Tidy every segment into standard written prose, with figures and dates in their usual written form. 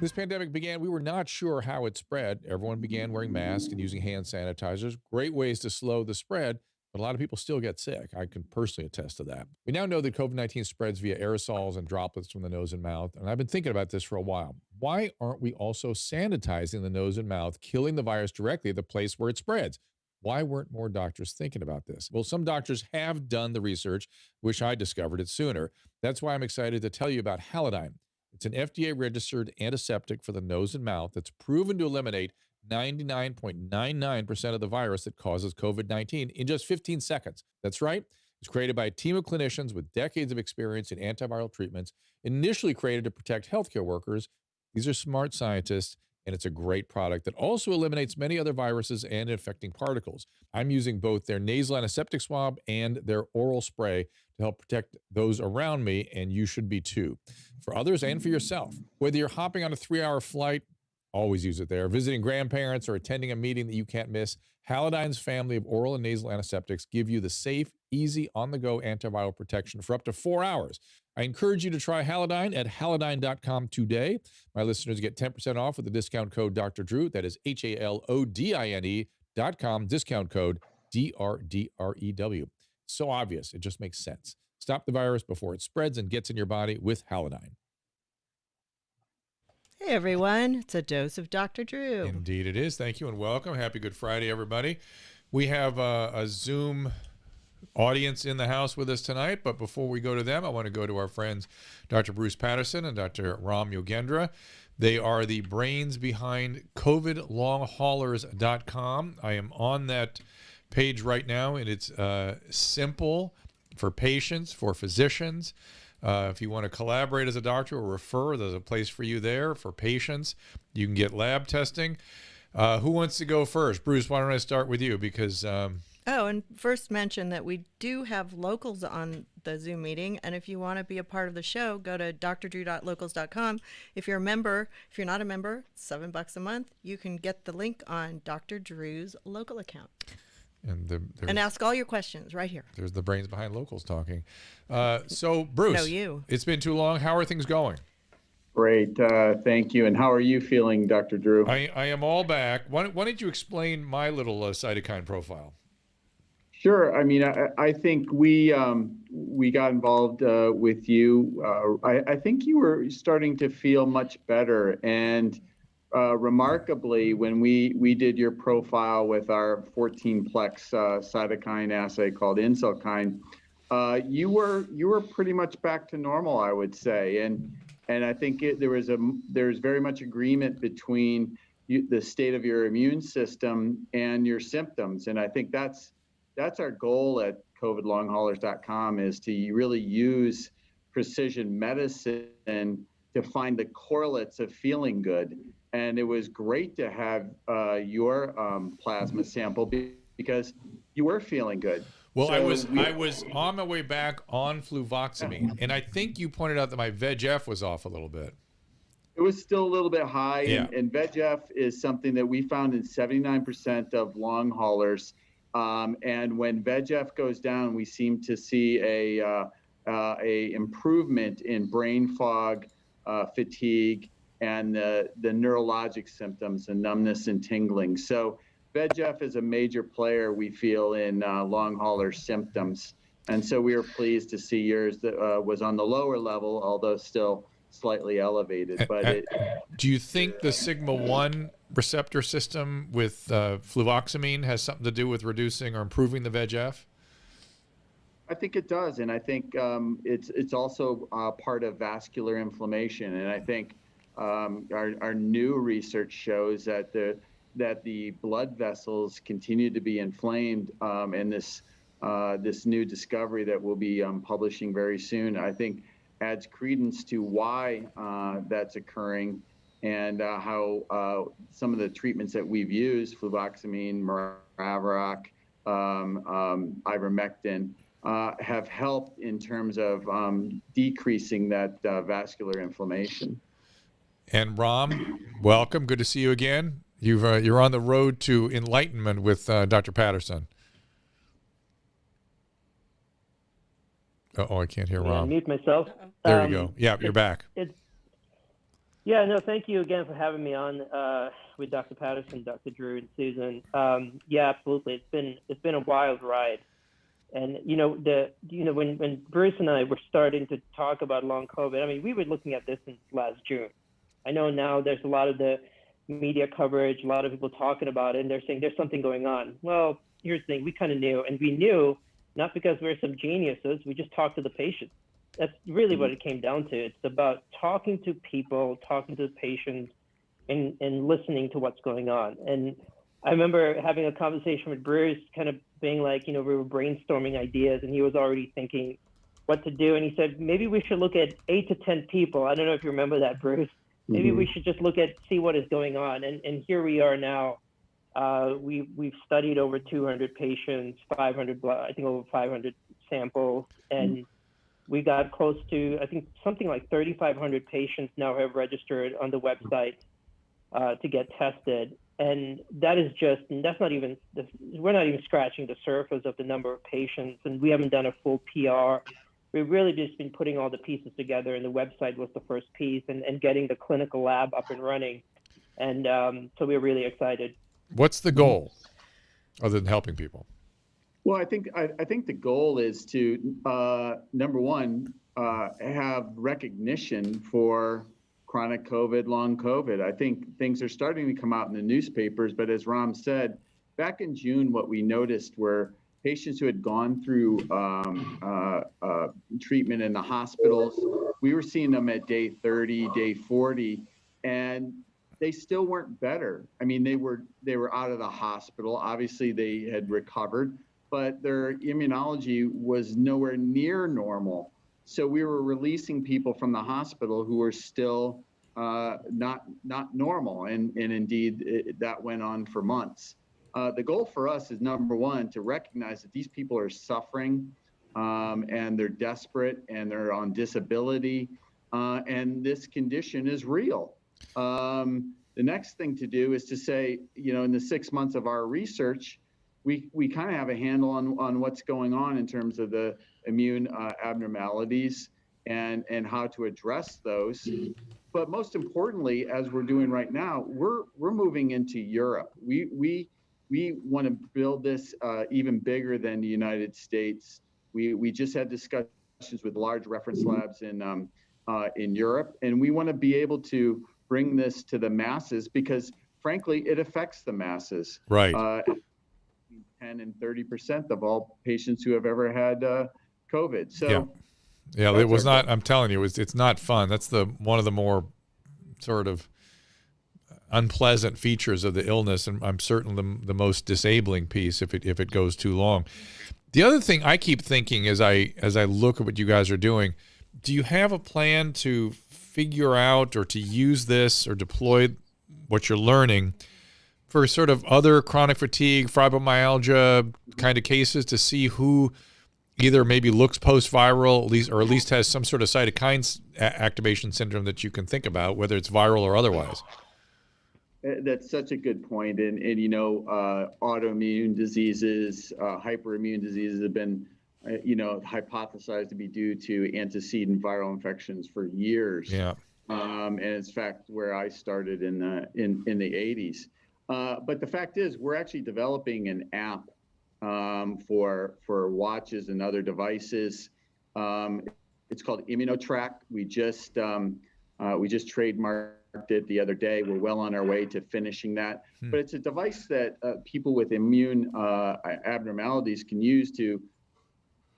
This pandemic began, we were not sure how it spread. Everyone began wearing masks and using hand sanitizers. Great ways to slow the spread, but a lot of people still get sick. I can personally attest to that. We now know that COVID-19 spreads via aerosols and droplets from the nose and mouth, and I've been thinking about this for a while. Why aren't we also sanitizing the nose and mouth, killing the virus directly at the place where it spreads? Why weren't more doctors thinking about this? Well, some doctors have done the research. Wish I discovered it sooner. That's why I'm excited to tell you about Halodyne. It's an FDA-registered antiseptic for the nose and mouth that's proven to eliminate 99.99% of the virus that causes COVID-19 in just 15 seconds. That's right. It's created by a team of clinicians with decades of experience in antiviral treatments, initially created to protect healthcare workers. These are smart scientists, and it's a great product that also eliminates many other viruses and infecting particles. I'm using both their nasal antiseptic swab and their oral spray to help protect those around me, and you should be too. For others and for yourself. Whether you're hopping on a 3-hour flight, always use it there, visiting grandparents, or attending a meeting that you can't miss, Halodyne's family of oral and nasal antiseptics give you the safe, easy, on-the-go antiviral protection for up to 4 hours. I encourage you to try Halodyne at halodyne.com today. My listeners get 10% off with the discount code Dr. Drew. That is HALODINE.com, discount code DRDREW. So obvious. It just makes sense. Stop the virus before it spreads and gets in your body with Halodyne. Hey everyone, it's a dose of Dr. Drew. Indeed it is. Thank you and welcome. Happy Good Friday, everybody. We have a Zoom audience in the house with us tonight, but before we go to them, I want to go to our friends Dr. Bruce Patterson and Dr. Ram Yogendra. They are the brains behind COVIDlonghaulers.com. I am on that page right now, and it's simple for patients, for physicians. If you want to collaborate as a doctor or refer, there's a place for you there. For patients, you can get lab testing. Who wants to go first? Bruce, why don't I start with you? Because and first mention that we do have locals on the Zoom meeting, and if you want to be a part of the show, go to drdrew.locals.com. If you're a member, if you're not a member, it's $7 a month. You can get the link on Dr. Drew's local account. And ask all your questions right here. There's the brains behind locals talking. So, Bruce, it's been too long. How are things going? Great. Thank you. And how are you feeling, Dr. Drew? I am all back. Why don't you explain my little cytokine profile? Sure. I mean, I think we got involved with you. I think you were starting to feel much better. And remarkably, when we did your profile with our 14-plex cytokine assay called IncellDx, you were pretty much back to normal, I would say. And I think there's very much agreement between the state of your immune system and your symptoms. And I think that's our goal at COVIDlonghaulers.com, is to really use precision medicine to find the correlates of feeling good. And it was great to have your plasma sample because you were feeling good. Well, so I was on my way back on fluvoxamine, and I think you pointed out that my VEGF was off a little bit. It was still a little bit high, yeah. and VEGF is something that we found in 79% of long haulers. And when VEGF goes down, we seem to see a improvement in brain fog, fatigue, and the neurologic symptoms and numbness and tingling. So VEGF is a major player, we feel, in long hauler symptoms. And so we were pleased to see yours that was on the lower level, although still slightly elevated. But do you think the sigma-1 receptor system with fluvoxamine has something to do with reducing or improving the VEGF? I think it does, and I think it's also part of vascular inflammation. And I think our new research shows that the blood vessels continue to be inflamed, and this new discovery that we'll be publishing very soon, I think, adds credence to why that's occurring, and how some of the treatments that we've used, fluvoxamine, Maraviroc, ivermectin, have helped in terms of decreasing that vascular inflammation. And Ram, welcome. Good to see you again. You're on the road to enlightenment with Dr. Patterson. I can't hear Ram. Mute myself. There you go. Yeah, you're back. Yeah, no, thank you again for having me on with Dr. Patterson, Dr. Drew, and Susan. Yeah, absolutely. It's been a wild ride, and when Bruce and I were starting to talk about long COVID, I mean, we were looking at this since last June. I know now there's a lot of the media coverage, a lot of people talking about it, and they're saying there's something going on. Well, here's the thing: we kind of knew, and we knew not because we're some geniuses. We just talked to the patients. That's really what it came down to. It's about talking to people, talking to the patients, and listening to what's going on. And I remember having a conversation with Bruce, kind of being like, we were brainstorming ideas, and he was already thinking what to do. And he said, maybe we should look at 8 to 10 people. I don't know if you remember that, Bruce. Maybe we should just see what is going on. And here we are now. We've studied over 200 patients, 500 blood, I think over 500 samples, and we got close to, I think, something like 3,500 patients now have registered on the website to get tested. And that's not even, we're not even scratching the surface of the number of patients, and we haven't done a full PR. We've really just been putting all the pieces together, and the website was the first piece, and getting the clinical lab up and running. And so we're really excited. What's the goal other than helping people? Well, I think the goal is to number one, have recognition for chronic COVID, long COVID. I think things are starting to come out in the newspapers, but as Ram said, back in June, what we noticed were patients who had gone through treatment in the hospitals. We were seeing them at day 30, day 40, and they still weren't better. I mean, they were out of the hospital. Obviously, they had recovered, but their immunology was nowhere near normal. So we were releasing people from the hospital who were still not normal, and indeed that went on for months. The goal for us is, number one, to recognize that these people are suffering and they're desperate and they're on disability, and this condition is real. The next thing to do is to say, in the 6 months of our research, we kind of have a handle on what's going on in terms of the immune abnormalities and how to address those. But most importantly, as we're doing right now, we're moving into Europe. We want to build this even bigger than the United States. We just had discussions with large reference labs in Europe, and we want to be able to bring this to the masses because, frankly, it affects the masses. Right. 10 and 30% of all patients who have ever had COVID. So, yeah, it was not. I'm telling you, it's not fun. That's one of the more sort of unpleasant features of the illness, and I'm certain the most disabling piece if it goes too long. The other thing I keep thinking as I look at what you guys are doing, do you have a plan to figure out or to use this or deploy what you're learning for sort of other chronic fatigue, fibromyalgia kind of cases to see who either maybe looks post-viral, at least has some sort of cytokine activation syndrome that you can think about, whether it's viral or otherwise? That's such a good point. And autoimmune diseases, hyperimmune diseases have been, hypothesized to be due to antecedent viral infections for years. Yeah. And it's fact where I started in the 80s. But the fact is, we're actually developing an app for watches and other devices. It's called ImmunoTrack. We just trademarked it the other day. We're well on our way to finishing that. But it's a device that people with immune abnormalities can use to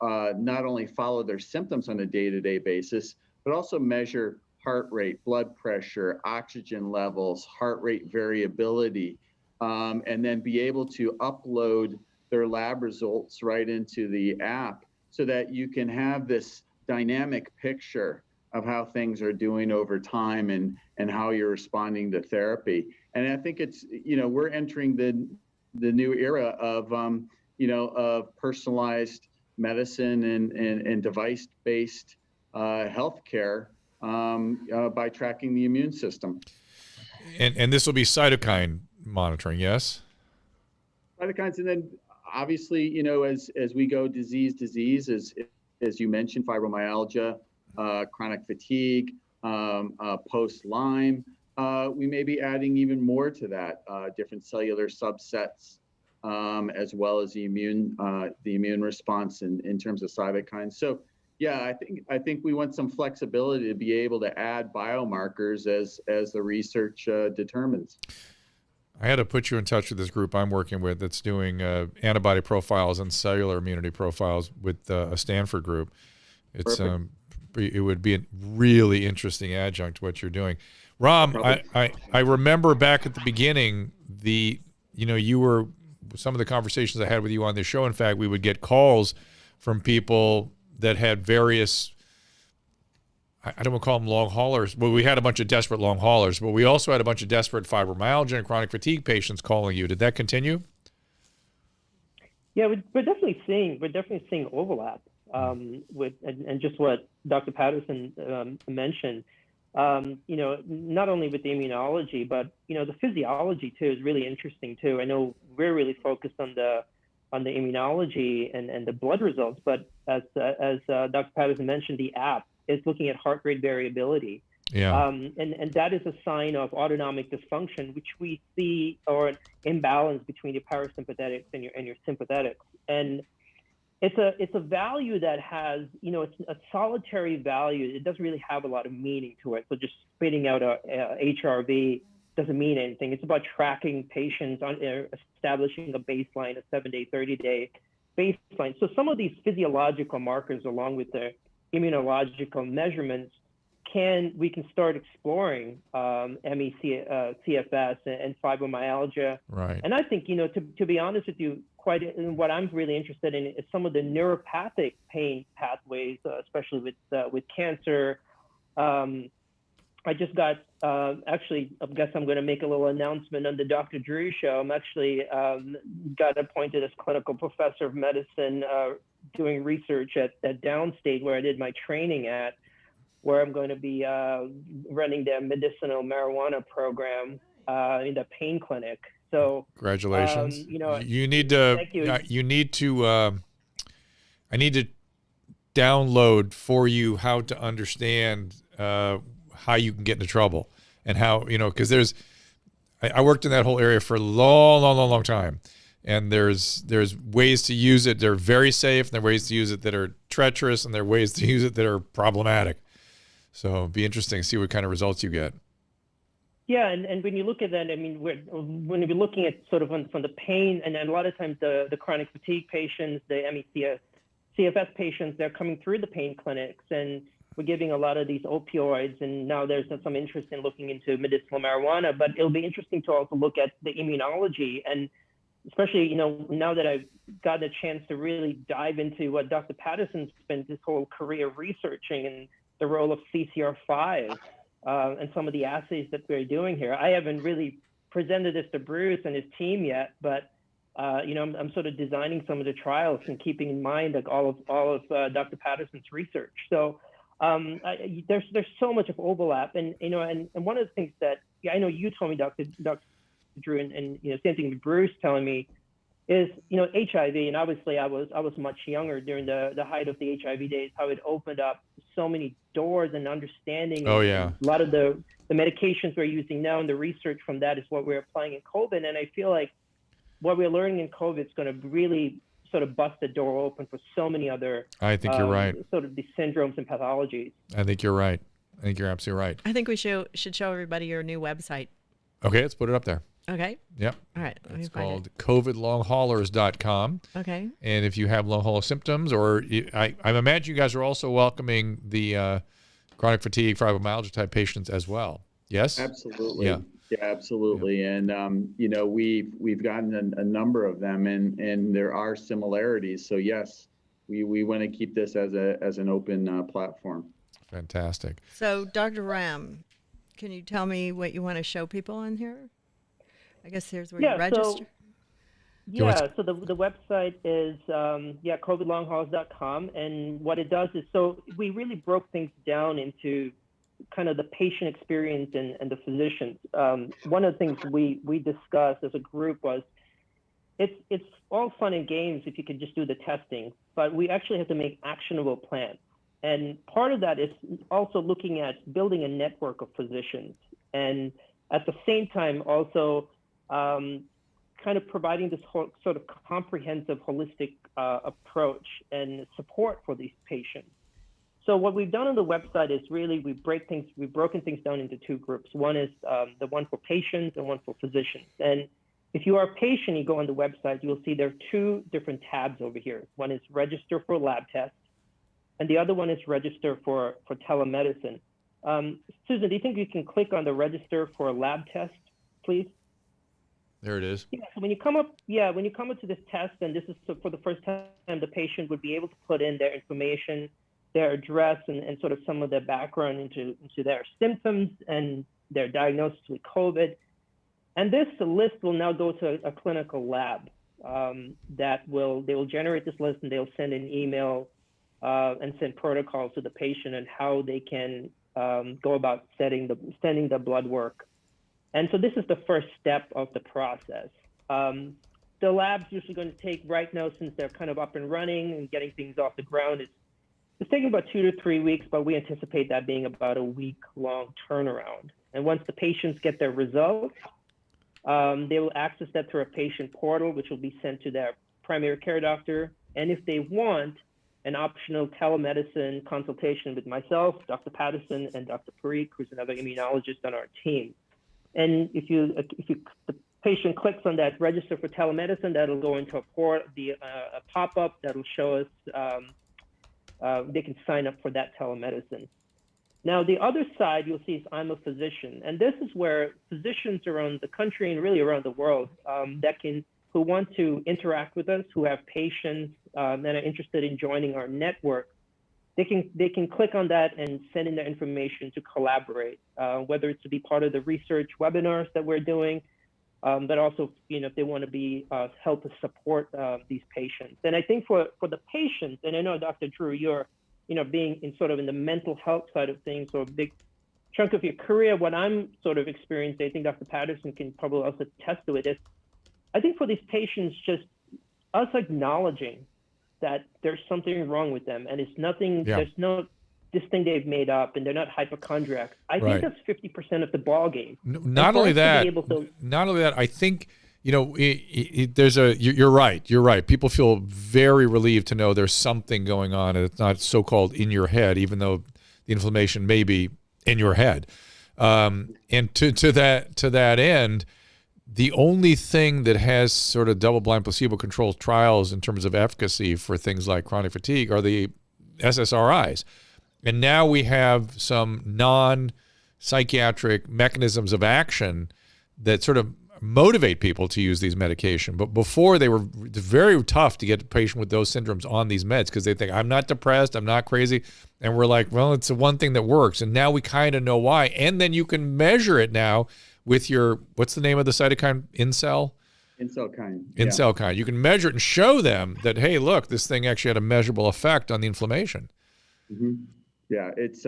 not only follow their symptoms on a day-to-day basis, but also measure heart rate, blood pressure, oxygen levels, heart rate variability, and then be able to upload their lab results right into the app so that you can have this dynamic picture of how things are doing over time and how you're responding to therapy. And I think it's, we're entering the new era of, of personalized medicine and device-based healthcare by tracking the immune system. And this will be cytokine monitoring, yes? Cytokines, and then obviously, as we go disease, as you mentioned, fibromyalgia, chronic fatigue, post-Lyme. We may be adding even more to that, different cellular subsets, as well as the immune response in terms of cytokines. So yeah, I think we want some flexibility to be able to add biomarkers as the research determines. I had to put you in touch with this group I'm working with that's doing antibody profiles and cellular immunity profiles with a Stanford group. It's it would be a really interesting adjunct to what you're doing. Ram, I remember back at the beginning, you were, some of the conversations I had with you on this show, in fact, we would get calls from people that had various, I don't want to call them long haulers. Well, we had a bunch of desperate long haulers, but we also had a bunch of desperate fibromyalgia and chronic fatigue patients calling you. Did that continue? Yeah, we're definitely seeing overlap with and just what Dr. Patterson mentioned. Not only with the immunology, but the physiology too is really interesting too. I know we're really focused on the immunology and the blood results, but as Dr. Patterson mentioned, the app is looking at heart rate variability. Yeah. And that is a sign of autonomic dysfunction, which we see, or an imbalance between your parasympathetics and your sympathetics. And it's a value that has, it's a solitary value. It doesn't really have a lot of meaning to it. So just spitting out a HRV doesn't mean anything. It's about tracking patients on establishing a baseline, a 7-day, 30-day baseline. So some of these physiological markers, along with the immunological measurements, we can start exploring CFS and fibromyalgia. Right. And I think, to be honest with you, what I'm really interested in is some of the neuropathic pain pathways, especially with cancer. I just got, actually, I guess I'm going to make a little announcement on the Dr. Drew show. I'm actually got appointed as clinical professor of medicine, doing research at Downstate, where I did my training at, where I'm going to be running the medicinal marijuana program in the pain clinic. So congratulations. You need to. Thank you. You need to. I need to download for you how to understand how you can get into trouble and how, because I worked in that whole area for a long time. And there's ways to use it. They're very safe. And there are ways to use it that are treacherous, and there are ways to use it that are problematic. So it'd be interesting to see what kind of results you get. Yeah, and when you look at that, I mean, when you're looking at sort of from the pain, and a lot of times the chronic fatigue patients, the CFS patients, they're coming through the pain clinics, and we're giving a lot of these opioids, and now there's some interest in looking into medicinal marijuana. But it'll be interesting to also look at the immunology, and especially, now that I've gotten a chance to really dive into what Dr. Patterson spent his whole career researching, and the role of CCR5 and some of the assays that we're doing here. I haven't really presented this to Bruce and his team yet, but I'm sort of designing some of the trials and keeping in mind like all of Dr. Patterson's research. So there's so much of overlap, and and one of the things that I know you told me, Dr. Drew, and same thing with Bruce telling me, is HIV, and obviously I was much younger during the height of the HIV days, how it opened up so many doors and understanding. Oh yeah. A lot of the medications we're using now and the research from that is what we're applying in COVID, and I feel like what we're learning in COVID is going to really sort of bust the door open for so many other. I think you're right. Sort of the syndromes and pathologies. I think you're right. I think you're absolutely right. I think we should show everybody your new website. Okay, let's put it up there. Okay. Yep. All right. It's called COVIDlonghaulers.com. Okay. And if you have long hauler symptoms, or I imagine you guys are also welcoming the chronic fatigue, fibromyalgia type patients as well. Yes? Absolutely. Yeah. Yeah, absolutely. Yeah. And, we've gotten a number of them, and there are similarities. So yes, we want to keep this as an open platform. Fantastic. So Dr. Ram, can you tell me what you want to show people on here? I guess here's where you register. So the website is COVIDlonghaulers.com, and what it does is, so we really broke things down into kind of the patient experience and the physicians. One of the things we discussed as a group was it's all fun and games if you could just do the testing, but we actually have to make actionable plans. And part of that is also looking at building a network of physicians, and at the same time also kind of providing this whole sort of comprehensive, holistic approach and support for these patients. So what we've done on the website is really we've broken things down into two groups. One is the one for patients and one for physicians. And if you are a patient, you go on the website, you'll see there are two different tabs over here. One is register for lab tests, and the other one is register for telemedicine. Susan, do you think you can click on the register for a lab test, please? There it is. Yeah, so when you come up to this test, and this is for the first time, the patient would be able to put in their information, their address, and sort of some of their background into their symptoms and their diagnosis with COVID. And this list will now go to a clinical lab they will generate this list, and they'll send an email and send protocols to the patient and how they can go about sending the blood work. And so this is the first step of the process. The lab's usually going to take, right now, since they're kind of up and running and getting things off the ground, it's taking about 2 to 3 weeks, but we anticipate that being about a week-long turnaround. And once the patients get their results, they will access that through a patient portal, which will be sent to their primary care doctor. And if they want an optional telemedicine consultation with myself, Dr. Patterson, and Dr. Parikh, who's another immunologist on our team. And if the patient clicks on that register for telemedicine, that'll go into a pop-up that'll show us they can sign up for that telemedicine. Now, the other side you'll see is I'm a physician, and this is where physicians around the country and really around the world who want to interact with us, who have patients that are interested in joining our network, they can click on that and send in their information to collaborate, whether it's to be part of the research webinars that we're doing, but also, if they want to help us support these patients. And I think for the patients, and I know, Dr. Drew, you're, being in the mental health side of things, so a big chunk of your career, what I'm sort of experiencing, I think Dr. Patterson can probably also attest to it, is I think for these patients, just us acknowledging that there's something wrong with them, and it's nothing, there's no this thing they've made up, and they're not hypochondriacs. I think that's 50% of the ball game. Not only that, I think, you're right. You're right. People feel very relieved to know there's something going on, and it's not so-called in your head, even though the inflammation may be in your head. And to that end, the only thing that has sort of double-blind placebo-controlled trials in terms of efficacy for things like chronic fatigue are the SSRIs. And now we have some non-psychiatric mechanisms of action that sort of motivate people to use these medications. But before, they were very tough to get a patient with those syndromes on these meds because they think, I'm not depressed, I'm not crazy. And we're like, well, it's the one thing that works. And now we kind of know why. And then you can measure it now with your, what's the name of the cytokine? IncellKine. IncellKine. You can measure it and show them that, hey, look, this thing actually had a measurable effect on the inflammation. Mm-hmm. Yeah, it's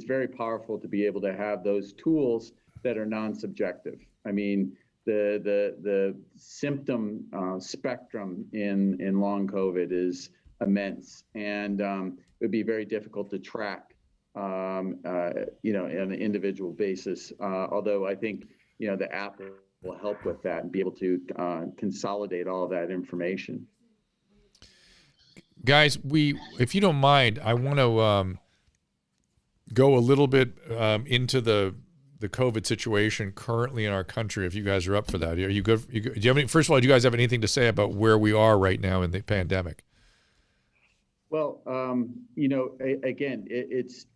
very powerful to be able to have those tools that are non-subjective. I mean, the symptom spectrum in long COVID is immense, and it would be very difficult to track, on an individual basis. Although I think the app will help with that and be able to consolidate all of that information. Guys, if you don't mind, I want to go a little bit into the COVID situation currently in our country, if you guys are up for that. Are you good? Do you have any, first of all, do you guys have anything to say about where we are right now in the pandemic? Well, again, there's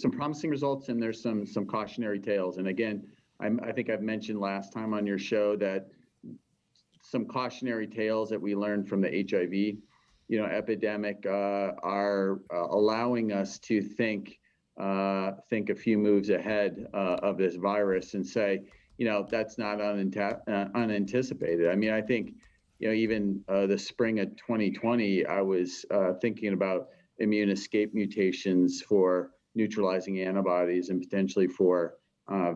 some promising results, and there's some cautionary tales. And again, I think I've mentioned last time on your show that some cautionary tales that we learned from the HIV, epidemic are allowing us to think a few moves ahead of this virus and say, that's not unanticipated. I mean, I think, even the spring of 2020, I was thinking about immune escape mutations for neutralizing antibodies and potentially for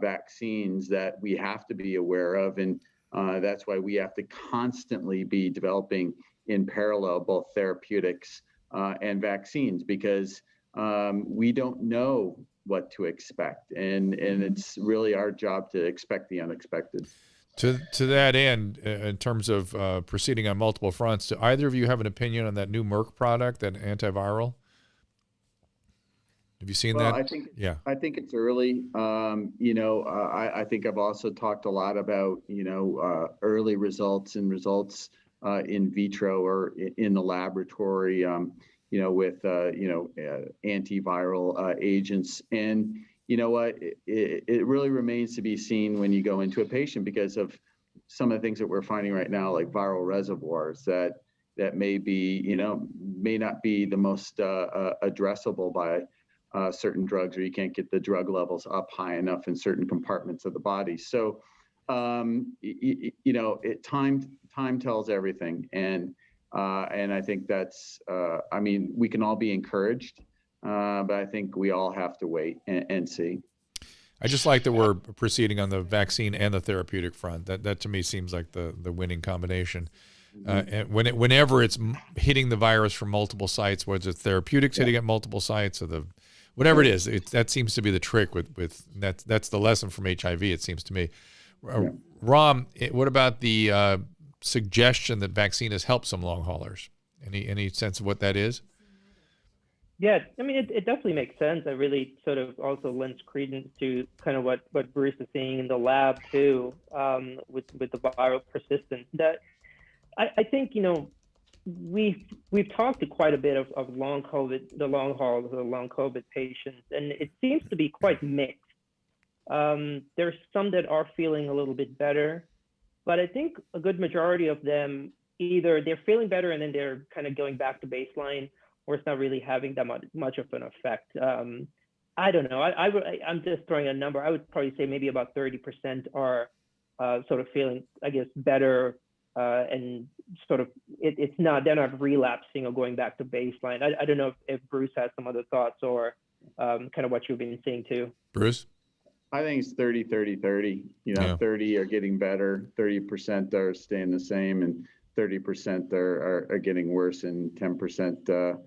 vaccines that we have to be aware of. And that's why we have to constantly be developing in parallel, both therapeutics and vaccines, because we don't know what to expect, and it's really our job to expect the unexpected. To that end, in terms of proceeding on multiple fronts, do either of you have an opinion on that new Merck product, that antiviral? Have you seen that? I think it's early. I think I've also talked a lot about early results and results in vitro or in the laboratory, with antiviral agents. And you know what? It really remains to be seen when you go into a patient, because of some of the things that we're finding right now, like viral reservoirs that may be, may not be the most addressable by certain drugs, or you can't get the drug levels up high enough in certain compartments of the body. So, time tells everything, and I think that's, we can all be encouraged, but I think we all have to wait and see. I just like that we're proceeding on the vaccine and the therapeutic front. That to me seems like the winning combination. And whenever it's hitting the virus from multiple sites, whether it's therapeutics hitting at multiple sites, or whatever it is, that seems to be the trick with that's the lesson from HIV, it seems to me. Ram, what about the suggestion that vaccine has helped some long haulers? Any sense of what that is? Yeah, it definitely makes sense. It really sort of also lends credence to kind of what Bruce is seeing in the lab too, with the viral persistence. That I think, we've talked to quite a bit of long COVID, the long COVID patients, and it seems to be quite mixed. There's some that are feeling a little bit better, but I think a good majority of them, either they're feeling better and then they're kind of going back to baseline, or it's not really having that much of an effect. I don't know. I'm just throwing a number. I would probably say maybe about 30% are sort of feeling, I guess, better, and sort of they're not relapsing or going back to baseline. I don't know if Bruce has some other thoughts, or kind of what you've been seeing too. Bruce? I think it's 30, 30, 30. 30 are getting better, 30% are staying the same, and 30% are getting worse, and 10%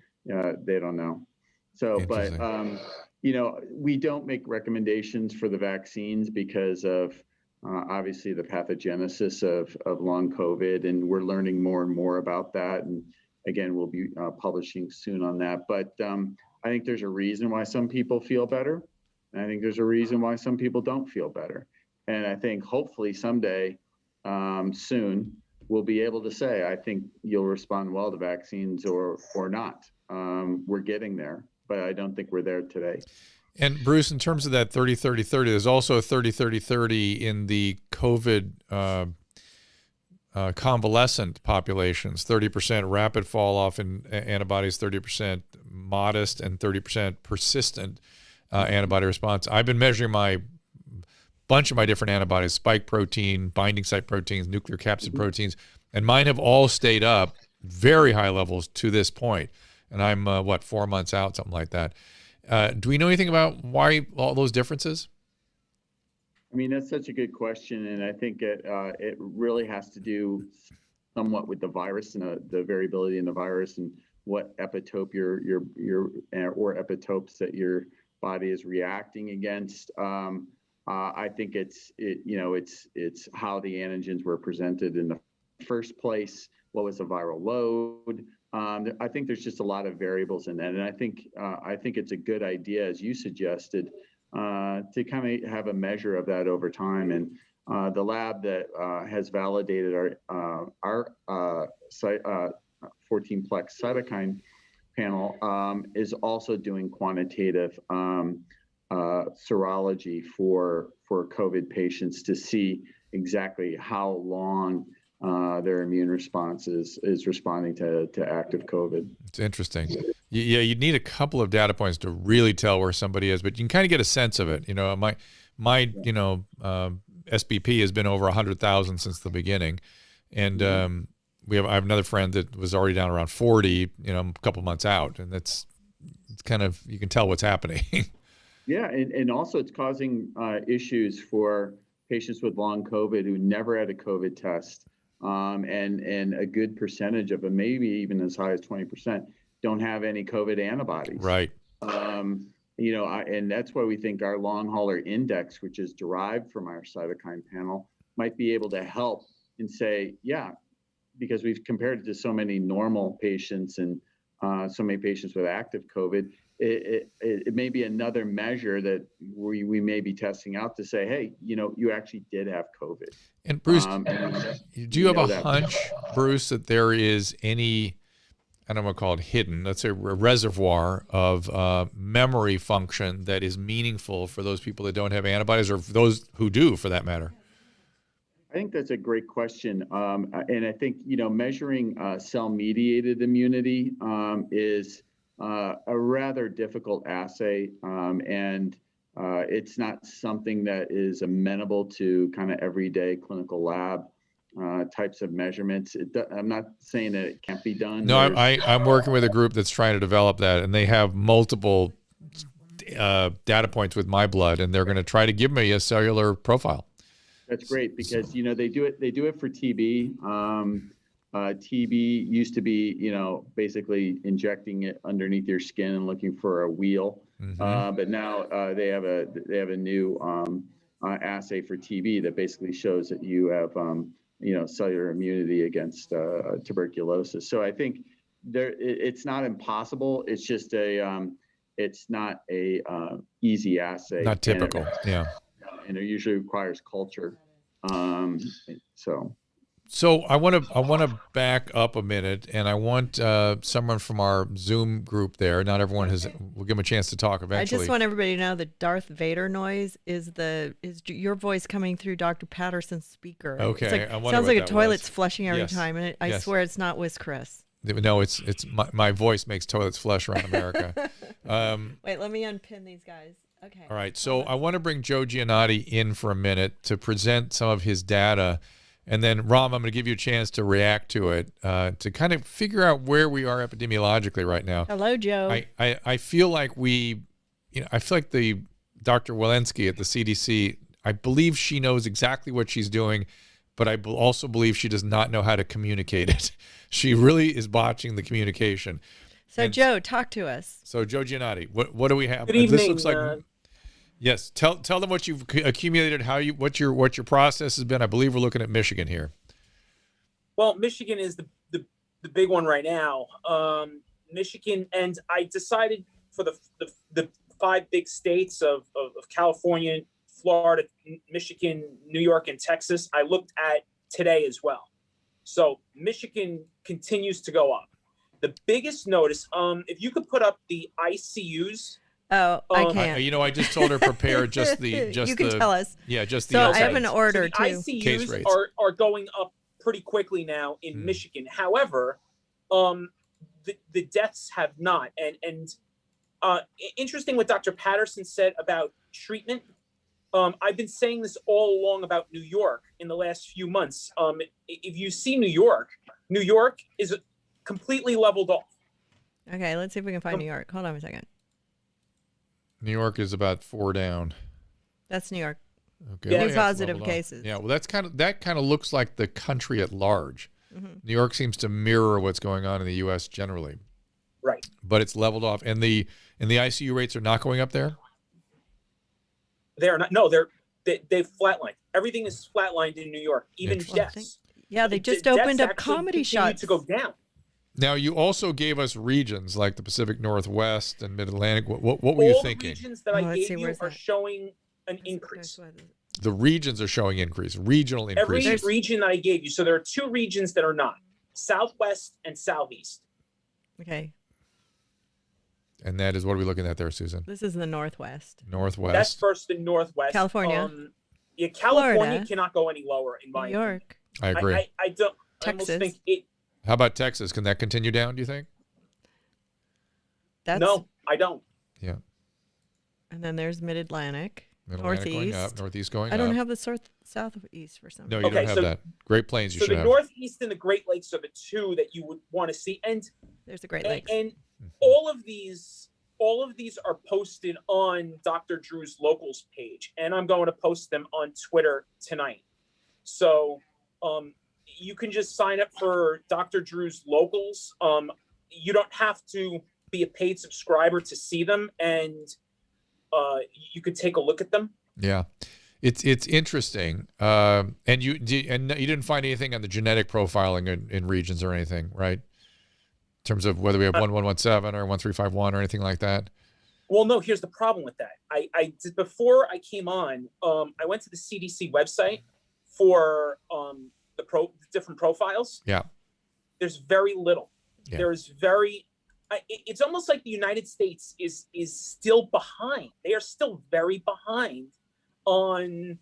they don't know. So, but we don't make recommendations for the vaccines because of obviously the pathogenesis of long COVID, and we're learning more and more about that. And again, we'll be publishing soon on that. But I think there's a reason why some people feel better, and I think there's a reason why some people don't feel better. And I think hopefully someday, soon, we'll be able to say, I think you'll respond well to vaccines or not. We're getting there, but I don't think we're there today. And Bruce, in terms of that 30-30-30, there's also a 30-30-30 in the COVID convalescent populations, 30% rapid fall off in antibodies, 30% modest, and 30% persistent antibody response. I've been measuring bunch of my different antibodies, spike protein, binding site proteins, nuclear capsid proteins, and mine have all stayed up very high levels to this point. And I'm, 4 months out, something like that. Do we know anything about why all those differences? That's such a good question. And I think it really has to do somewhat with the virus and the variability in the virus, and what epitope or epitopes that your body is reacting against. I think it's how the antigens were presented in the first place. What was the viral load? I think there's just a lot of variables in that, and I think it's a good idea, as you suggested, to kind of have a measure of that over time. And the lab that has validated our 14-plex cytokine panel is also doing quantitative serology for COVID patients to see exactly how long their immune response is responding to active COVID. It's interesting. Yeah, you'd need a couple of data points to really tell where somebody is, but you can kind of get a sense of it. My SBP has been over 100,000 since the beginning, and I have another friend that was already down around 40, a couple months out, and it's kind of, you can tell what's happening. Yeah, and also it's causing issues for patients with long COVID who never had a COVID test. and a good percentage of them, maybe even as high as 20%, don't have any COVID antibodies. Right. And that's why we think our long hauler index, which is derived from our cytokine panel, might be able to help and say, yeah, because we've compared it to so many normal patients and so many patients with active COVID, it may be another measure that we may be testing out to say, hey, you actually did have COVID. And Bruce, do you have a hunch, Bruce, that there is any, I don't want to call it hidden, let's say a reservoir of memory function that is meaningful for those people that don't have antibodies, or for those who do, for that matter? I think that's a great question. And I think, measuring cell-mediated immunity is a rather difficult assay. And it's not something that is amenable to kind of everyday clinical lab types of measurements. I'm not saying that it can't be done. No, I'm working with a group that's trying to develop that, and they have multiple data points with my blood, and they're going to try to give me a cellular profile. That's great, because they do it for TB. TB used to be basically injecting it underneath your skin and looking for a wheal, but now they have a new assay for TB that basically shows that you have cellular immunity against tuberculosis. So I think it's not impossible. It's just it's not a easy assay. Not typical, yeah. And it usually requires culture. So I want to back up a minute, and I want someone from our Zoom group there. Not everyone we'll give them a chance to talk eventually. I just want everybody to know the Darth Vader noise is your voice coming through Dr. Patterson's speaker. Okay, It's I wonder sounds what like a that toilet's was. flushing every Yes. time, and I Yes. swear it's not Whiz Chris. No, it's my voice makes toilets flush around America. Wait, let me unpin these guys. Okay. All right, so I want to bring Joe Giannotti in for a minute to present some of his data, and then Ram, I'm going to give you a chance to react to it, to kind of figure out where we are epidemiologically right now. Hello, Joe. I feel like I feel like the Dr. Walensky at the CDC, I believe she knows exactly what she's doing, but I also believe she does not know how to communicate it. She really is botching the communication. So Joe, talk to us. So Joe Giannotti, what do we have? Good evening. This looks like yes. Tell them what you've accumulated, what your process has been. I believe we're looking at Michigan here. Well, Michigan is the big one right now. Michigan, and I decided for the 5 big states of California, Florida, Michigan, New York, and Texas. I looked at today as well. So Michigan continues to go up. The biggest notice, if you could put up the ICUs. Oh, I can't. I just told her prepare just the you can tell us. Yeah, just the. So I have an order so the too. Case ICUs rates. are going up pretty quickly now in Michigan. However, the deaths have not. And interesting what Dr. Patterson said about treatment. I've been saying this all along about New York in the last few months. If you see New York is completely leveled off. Okay, let's see if we can find New York. Hold on a second. New York is about 4 down. That's New York. Okay. Yeah. New it's positive leveled off. cases. Yeah, well, that kind of looks like the country at large. New York seems to mirror what's going on in the U.S. generally. Right. But it's leveled off, and the ICU rates are not going up there. They're not. No, they've flatlined. Everything is flatlined in New York, even deaths. Yeah, they just Deaths opened up actually comedy continue shots. to go down. Now, you also gave us regions like the Pacific Northwest and Mid-Atlantic. What were you All thinking? the regions that Oh, I let's see, gave you where's are that? showing an increase. The regions are showing regional Every increases. region that I gave you. So there are 2 regions that are not: Southwest and Southeast. Okay, And that is, what are we looking at there, Susan? this is the Northwest. Northwest. That's first in Northwest. California. Yeah, California Florida. cannot go any lower in my New York. I opinion. agree. I don't. I Texas. almost think it. How about Texas? Can that continue down, do you think? That's No, I don't. Yeah. And then there's Mid-Atlantic, Mid-Atlantic going up, Northeast. Northeast going I don't up. have the southeast for some No, reason. you Okay, don't have so- that. Great Plains you So should the have. Northeast and the Great Lakes are the 2 that you would want to see, and There's the Great and, Lakes. and all of these are posted on Dr. Drew's locals page, and I'm going to post them on Twitter tonight. So you can just sign up for Dr. Drew's locals. You don't have to be a paid subscriber to see them, and you could take a look at them. Yeah. It's interesting. And you didn't find anything on the genetic profiling in regions or anything, right? In terms of whether we have 1117 or 1351 or anything like that? Well, no, here's the problem with that. I did, before I came on, I went to the CDC website for the different profiles. Yeah. There's very little. Yeah. There's it's almost like the United States is still behind. They are still very behind on,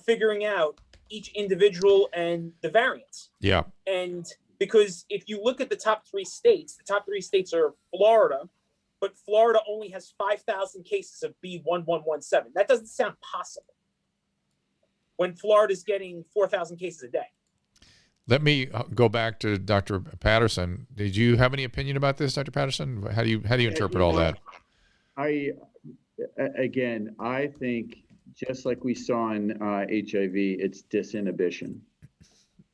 figuring out each individual and the variants. Yeah. And because if you look at the top three states are Florida, but Florida only has 5,000 cases of B1117. That doesn't sound possible when Florida's getting 4,000 cases a day. Let me go back to Dr. Patterson. Did you have any opinion about this, Dr. Patterson? How do you interpret all that? I think just like we saw in HIV, it's disinhibition.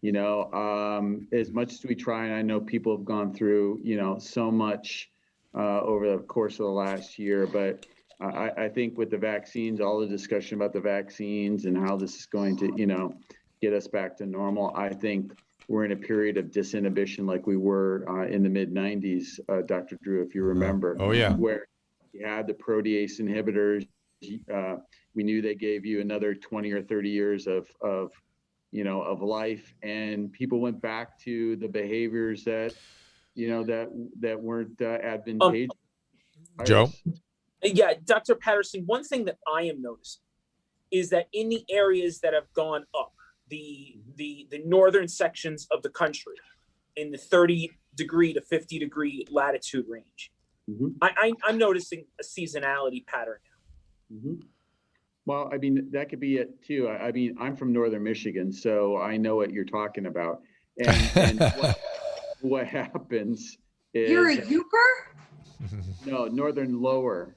As much as we try, and I know people have gone through, so much over the course of the last year, but I think with the vaccines, all the discussion about the vaccines and how this is going to, get us back to normal, I think we're in a period of disinhibition like we were in the mid-90s, Dr. Drew, if you remember. Oh, yeah. Where you had the protease inhibitors. We knew they gave you another 20 or 30 years of life, and people went back to the behaviors that weren't advantageous. Joe? Yeah, Dr. Patterson, one thing that I am noticing is that in the areas that have gone up, the northern sections of the country, in the 30-degree to 50-degree latitude range, I'm noticing a seasonality pattern now. Mm-hmm. Well, that could be it too. I'm from northern Michigan, so I know what you're talking about. And what happens is you're a Uper? No, northern lower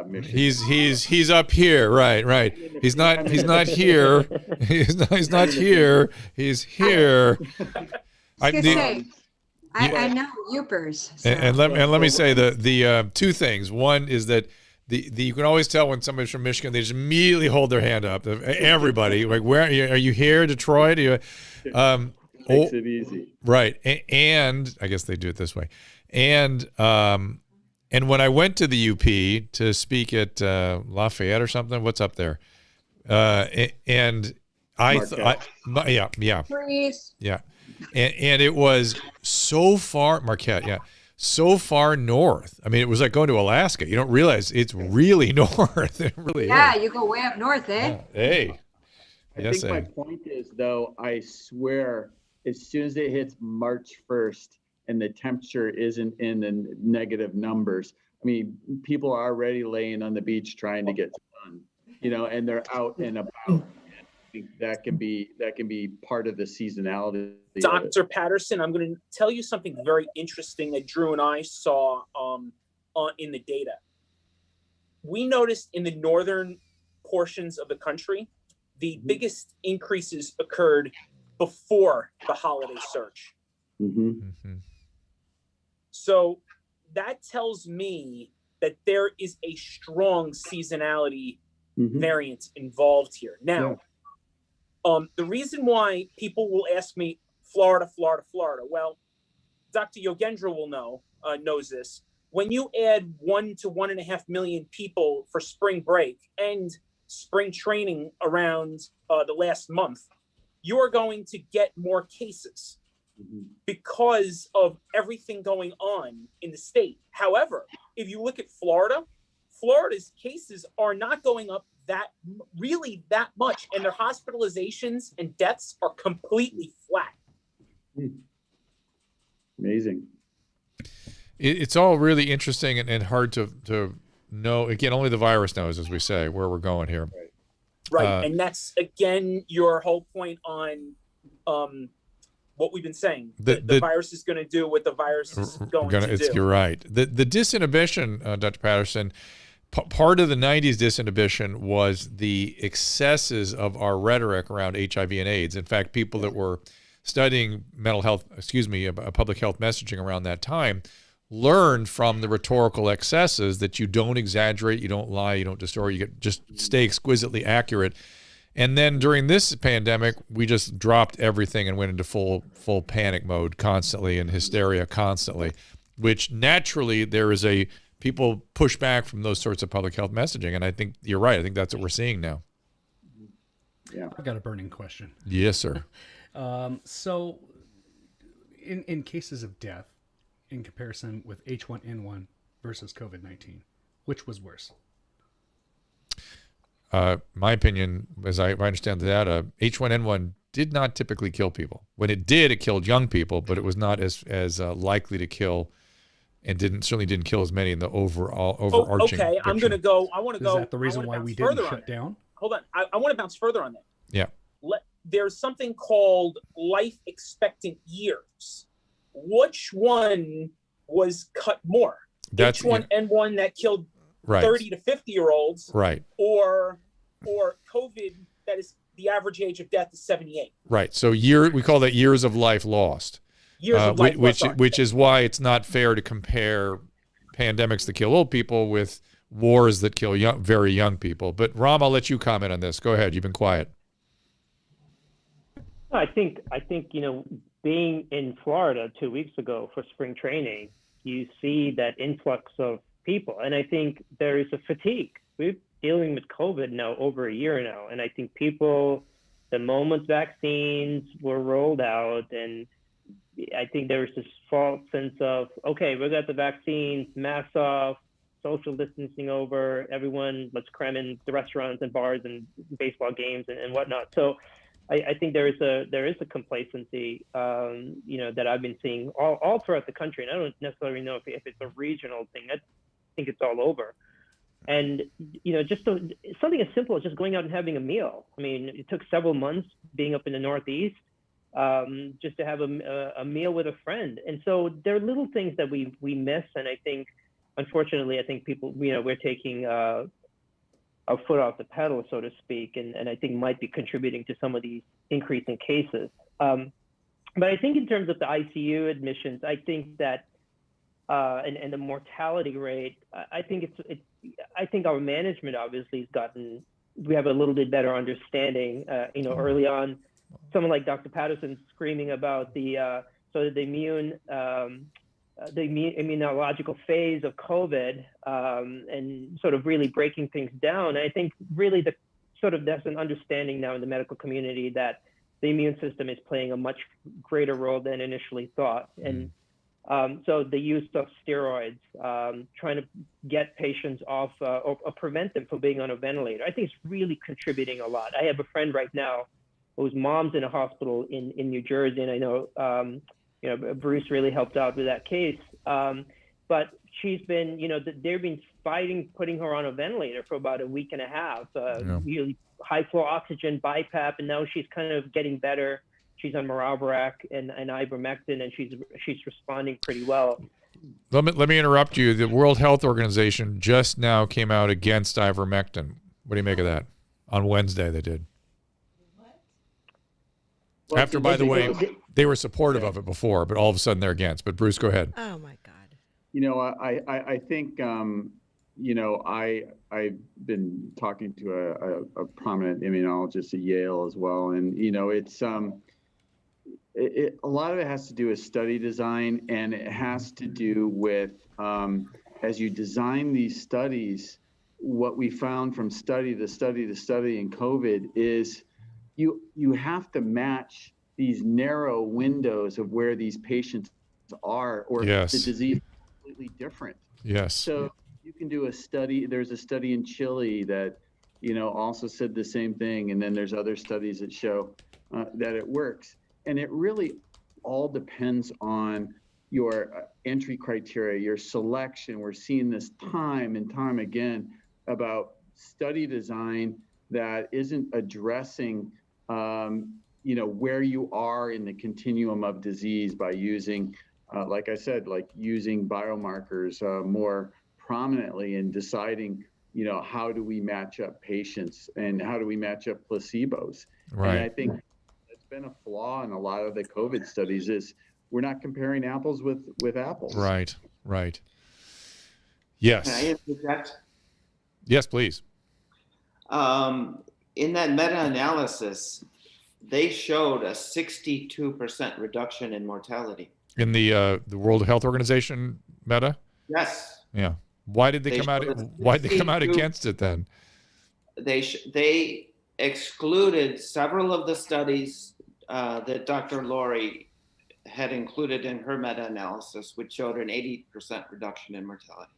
Michigan. He's up here, right. He's not here. He's not here. He's here. I know Upers. So. And let me say the two things. One is that you can always tell when somebody's from Michigan, they just immediately hold their hand up. Everybody, like, where are you here, Detroit? Makes it easy, right? And I guess they do it this way. And when I went to the UP to speak at Lafayette or something, what's up there? And I thought, yeah, and it was so far, Marquette, yeah. So far north. It was like going to Alaska. You don't realize it's really north. It really is. You go way up north, eh? Yeah. Hey. I think my point is, though, I swear, as soon as it hits March 1st and the temperature isn't in the negative numbers, people are already laying on the beach trying to get sun, and they're out and about. I think that can be part of the seasonality. Dr. Patterson, I'm going to tell you something very interesting that Drew and I saw in the data. We noticed in the northern portions of the country, the biggest increases occurred before the holiday surge. So that tells me that there is a strong seasonality variant involved here. Now, the reason why people will ask me Florida. Well, Dr. Yogendra knows this. When you add 1 to 1.5 million people for spring break and spring training around the last month, you are going to get more cases because of everything going on in the state. However, if you look at Florida's cases are not going up that much, and their hospitalizations and deaths are completely flat. Amazing. It's all really interesting and hard to know. Again, only the virus knows, as we say, where we're going here. Right. And that's, again, your whole point on what we've been saying. The virus is going to do what the virus is going to do. You're right. The disinhibition, Dr. Patterson, part of the 90s disinhibition was the excesses of our rhetoric around HIV and AIDS. In fact, people that were studying public health messaging around that time, learned from the rhetorical excesses that you don't exaggerate, you don't lie, you don't distort, just stay exquisitely accurate. And then during this pandemic, we just dropped everything and went into full panic mode constantly and hysteria constantly, which naturally people push back from those sorts of public health messaging. And I think you're right. I think that's what we're seeing now. Yeah. I got a burning question. Yes, sir. So in cases of death, in comparison with H1N1 versus COVID-19, which was worse? My opinion, as I understand the data, H1N1 did not typically kill people. When it did, it killed young people, but it was not as likely to kill, and certainly didn't kill as many in the overarching. Okay, I'm going to go. I want to go. Is that the reason why we didn't shut down? Hold on. I want to bounce further on that. Yeah. There's something called life expectant years. Which one was cut more? That's H1N1 that killed right. 30 to 50-year-olds, right? Or COVID that is the average age of death is 78. Right. So we call that years of life lost. Years of life lost. Which is why it's not fair to compare pandemics that kill old people with wars that kill very young people. But Ram, I'll let you comment on this. Go ahead. You've been quiet. I think being in Florida 2 weeks ago for spring training, you see that influx of people, and I think there is a fatigue. We're dealing with COVID now over a year now, and I think people, the moment vaccines were rolled out, and I think there was this false sense of, okay, we got the vaccines, masks off, social distancing over, everyone, let's cram in the restaurants and bars and baseball games and whatnot. So I think there is a complacency, that I've been seeing all throughout the country, and I don't necessarily know if it's a regional thing. I think it's all over. And just something as simple as just going out and having a meal. I mean, it took several months being up in the Northeast just to have a meal with a friend. And so there are little things that we miss, and I think, unfortunately, people, we're taking our foot off the pedal, so to speak, and I think might be contributing to some of these increasing cases. But I think in terms of the ICU admissions, I think that and the mortality rate, I think I think our management obviously has gotten. We have a little bit better understanding. Early on, someone like Dr. Patterson screaming about the immunological phase of COVID and sort of really breaking things down. I think really that's an understanding now in the medical community that the immune system is playing a much greater role than initially thought. And so the use of steroids, trying to get patients off or prevent them from being on a ventilator, I think it's really contributing a lot. I have a friend right now whose mom's in a hospital in New Jersey, and I know Bruce really helped out with that case. But she's been, they've been fighting putting her on a ventilator for about a week and a half, really high flow oxygen, BiPAP, and now she's kind of getting better. She's on Maravirac and ivermectin, and she's responding pretty well. Let me interrupt you. The World Health Organization just now came out against ivermectin. What do you make of that? On Wednesday they did. Well, after, by the way, they were supportive of it before, but all of a sudden they're against. But Bruce, go ahead. Oh my God. I think, I've been talking to a prominent immunologist at Yale as well. And, it's, a lot of it has to do with study design, and it has to do with, as you design these studies, what we found from study to study to study in COVID is you have to match these narrow windows of where these patients are, or yes. the disease is completely different. Yes. So you can do a study. There's a study in Chile that, also said the same thing. And then there's other studies that show that it works. And it really all depends on your entry criteria, your selection. We're seeing this time and time again about study design that isn't addressing, where you are in the continuum of disease by using, like I said, using biomarkers more prominently and deciding, how do we match up patients and how do we match up placebos? Right. And I think that's been a flaw in a lot of the COVID studies is we're not comparing apples with apples. Right. Yes. Can I interject? Yes, please. In that meta-analysis, they showed a 62% reduction in mortality. In the World Health Organization meta? Yes. Yeah. Why did they come out? Why did they come out against it then? They excluded several of the studies that Dr. Laurie had included in her meta-analysis, which showed an 80% reduction in mortality.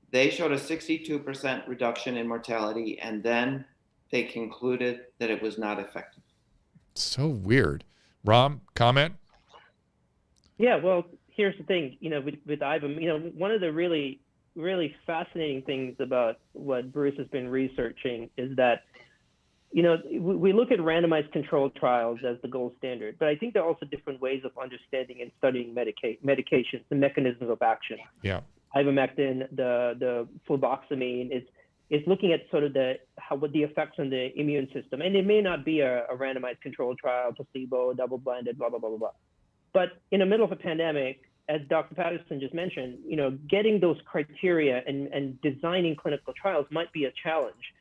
They showed a 62% reduction in mortality, and then they concluded that it was not effective. So weird. Ram, comment? Yeah, well, here's the thing, with IBM, one of the really, really fascinating things about what Bruce has been researching is that, we look at randomized controlled trials as the gold standard, but I think there are also different ways of understanding and studying medications, the mechanisms of action. Yeah. Ivermectin, the fluvoxamine is looking at sort of what the effects on the immune system, and it may not be a randomized controlled trial, placebo, double-blinded, blah blah blah blah blah. But in the middle of a pandemic, as Dr. Patterson just mentioned, getting those criteria and designing clinical trials might be a challenge.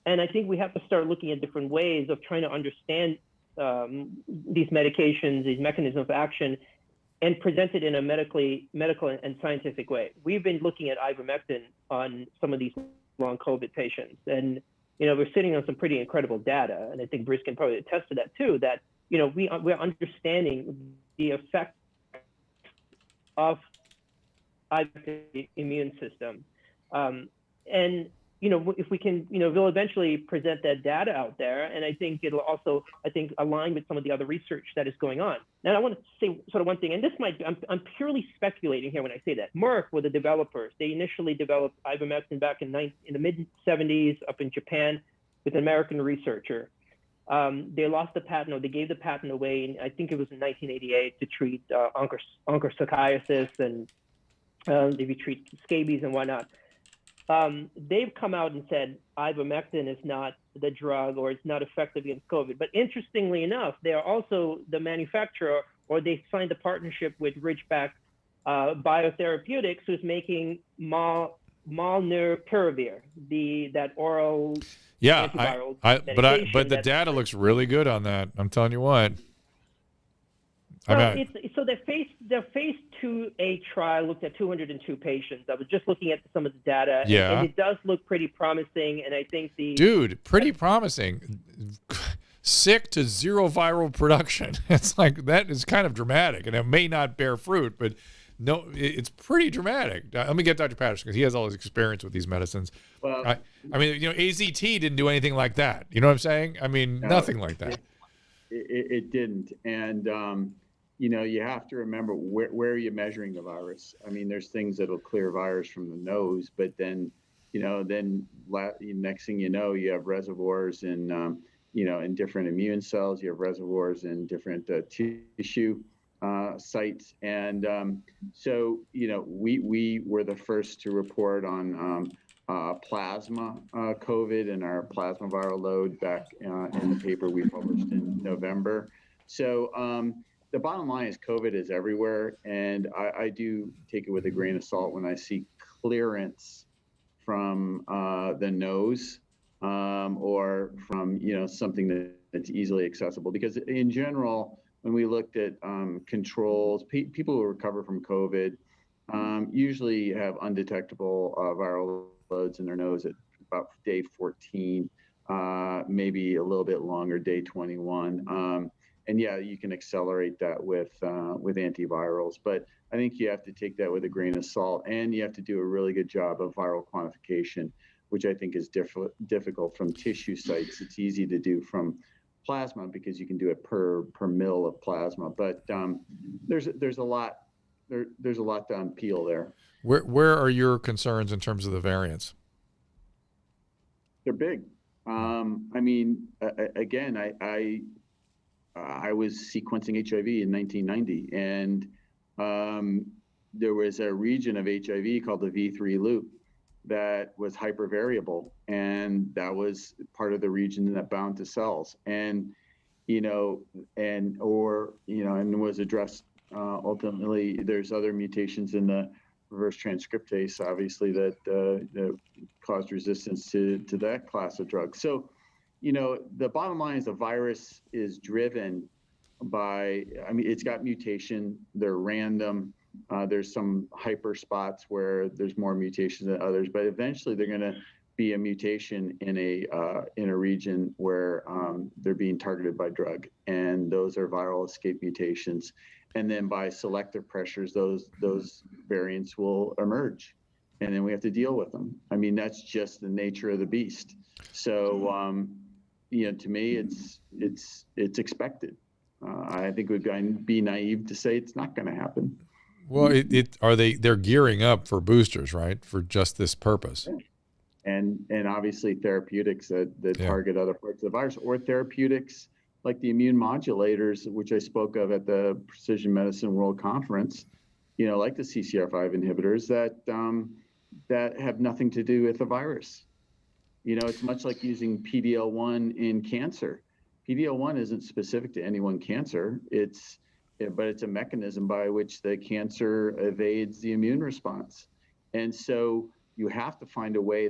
And I think we have to start looking at different ways of trying to understand these medications, these mechanisms of action, and present it in a medical and scientific way. We've been looking at ivermectin on some of these long COVID patients, and we're sitting on some pretty incredible data, and I think Bruce can probably attest to that too. That we're understanding the effect of the immune system, and if we can, we'll eventually present that data out there, and I think it'll also, align with some of the other research that is going on. Now, I want to say sort of one thing, and this might be, I'm purely speculating here when I say that. Merck were the developers. They initially developed ivermectin back in the mid-70s up in Japan with an American researcher. They lost the patent, or they gave the patent away, and I think it was in 1988 to treat onchocerciasis and maybe treat scabies and whatnot. They've come out and said ivermectin is not the drug, or it's not effective against COVID. But interestingly enough, they are also the manufacturer, or they signed a partnership with Ridgeback Biotherapeutics, who's making molnupiravir, that oral antiviral medication. But the data looks really good on that. I'm telling you what. Well, so the phase 2A trial looked at 202 patients. I was just looking at some of the data, and it does look pretty promising. And I think pretty promising. Sick to zero viral production. It's like, that is kind of dramatic, and it may not bear fruit, but no, it's pretty dramatic. Let me get Dr. Patterson, because he has all his experience with these medicines. Well, I mean, AZT didn't do anything like that. You know what I'm saying? I mean, nothing like that. It didn't, and you have to remember where are you measuring the virus. I mean, there's things that'll clear virus from the nose, but then, next thing you know, you have reservoirs in, in different immune cells. You have reservoirs in different tissue sites, and so we were the first to report on plasma COVID and our plasma viral load back in the paper we published in November. So the bottom line is COVID is everywhere, and I do take it with a grain of salt when I see clearance from the nose or from something that's easily accessible. Because in general, when we looked at controls, people who recover from COVID usually have undetectable viral loads in their nose at about day 14, maybe a little bit longer, day 21. And you can accelerate that with antivirals, but I think you have to take that with a grain of salt, and you have to do a really good job of viral quantification, which I think is difficult from tissue sites. It's easy to do from plasma because you can do it per mil of plasma, but there's a lot to unpeel there. Where are your concerns in terms of the variants? They're big. I mean, again, I was sequencing HIV in 1990, and there was a region of HIV called the V3 loop that was hypervariable, and that was part of the region that bound to cells. And and was addressed ultimately. There's other mutations in the reverse transcriptase, obviously, that caused resistance to that class of drugs. So, the bottom line is the virus is driven by, it's got mutation, they're random. There's some hyper spots where there's more mutations than others, but eventually they're going to be a mutation in a region where they're being targeted by drug, and those are viral escape mutations. And then by selective pressures, those variants will emerge, and then we have to deal with them. That's just the nature of the beast. So, to me, it's expected. I think it would be naive to say it's not going to happen. Well, they're gearing up for boosters, right? For just this purpose. And obviously therapeutics that target other parts of the virus, or therapeutics like the immune modulators, which I spoke of at the Precision Medicine World Conference, like the CCR5 inhibitors that have nothing to do with the virus. It's much like using PD-L1 in cancer. PD-L1 isn't specific to any one cancer. But it's a mechanism by which the cancer evades the immune response. And so you have to find a way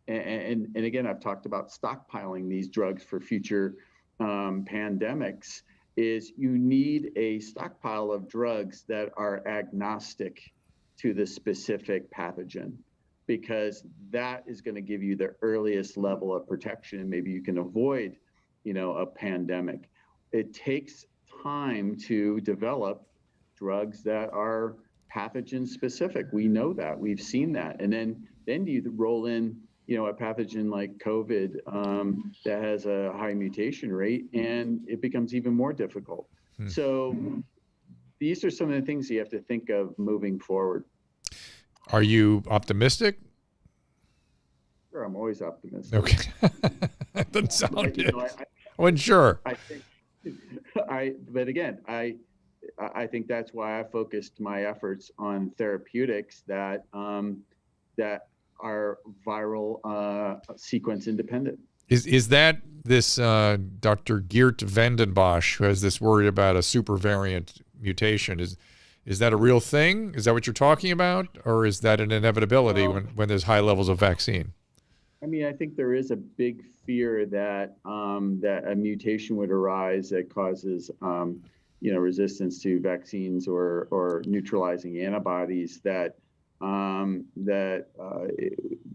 and again, I've talked about stockpiling these drugs for future pandemics, is you need a stockpile of drugs that are agnostic to the specific pathogen, because that is going to give you the earliest level of protection, and maybe you can avoid, a pandemic. It takes time to develop drugs that are pathogen specific. We know that, we've seen that. And then you roll in, a pathogen like COVID that has a high mutation rate, and it becomes even more difficult. So these are some of the things you have to think of moving forward. Are you optimistic? Sure, I'm always optimistic. Okay. That doesn't sound it. I wasn't sure. I think, but again, I think that's why I focused my efforts on therapeutics that are viral sequence independent. Is that this Dr. Geert Vandenbosch, who has this worry about a super variant mutation? Is that a real thing? Is that what you're talking about, or is that an inevitability when there's high levels of vaccine? I think there is a big fear that that a mutation would arise that causes resistance to vaccines or neutralizing antibodies that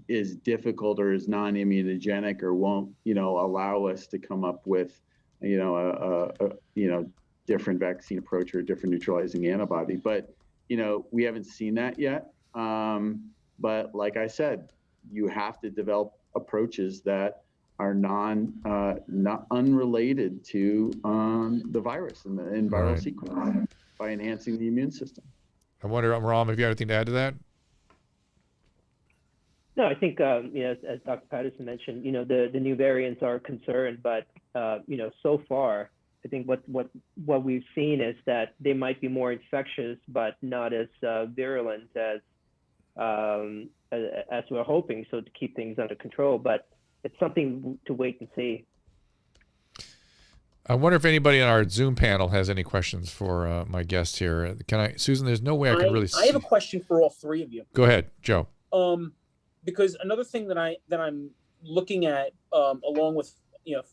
is difficult or is non-immunogenic or won't allow us to come up with a different vaccine approach or a different neutralizing antibody. But we haven't seen that yet. But like I said, you have to develop approaches that are not unrelated to the virus and the viral sequence by enhancing the immune system. I wonder, Ram, if you have anything to add to that? No, I think as Dr. Patterson mentioned, the new variants are a concern, but so far, I think what we've seen is that they might be more infectious, but not as virulent as we're hoping. So to keep things under control, but it's something to wait and see. I wonder if anybody on our Zoom panel has any questions for my guest here. Susan? There's no way I can really see. I have a question for all three of you. Go ahead, Joe. Because another thing that I'm looking at, along with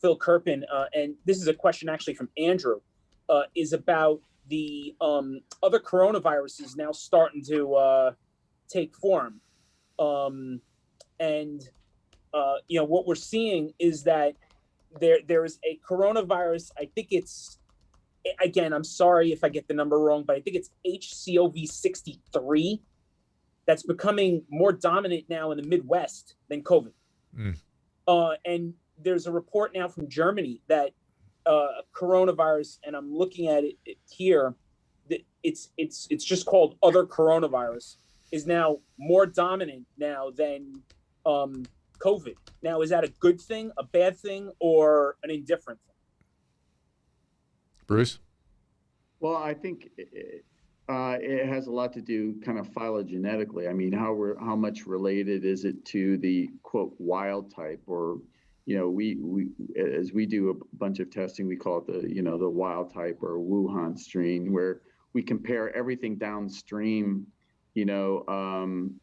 Phil Kerpen, and this is a question actually from Andrew, is about the other coronaviruses now starting to take form, and what we're seeing is that there is a coronavirus. I think it's, again, I'm sorry if I get the number wrong, but I think it's HCOV63 that's becoming more dominant now in the Midwest than COVID. And there's a report now from Germany that coronavirus, and I'm looking at it here, that it's just called other coronavirus, is now more dominant now than COVID. Now, is that a good thing, a bad thing, or an indifferent thing? Bruce? Well, I think it has a lot to do kind of phylogenetically. How much related is it to the quote wild type, or we as we do a bunch of testing, we call it the wild type or Wuhan strain, where we compare everything downstream, to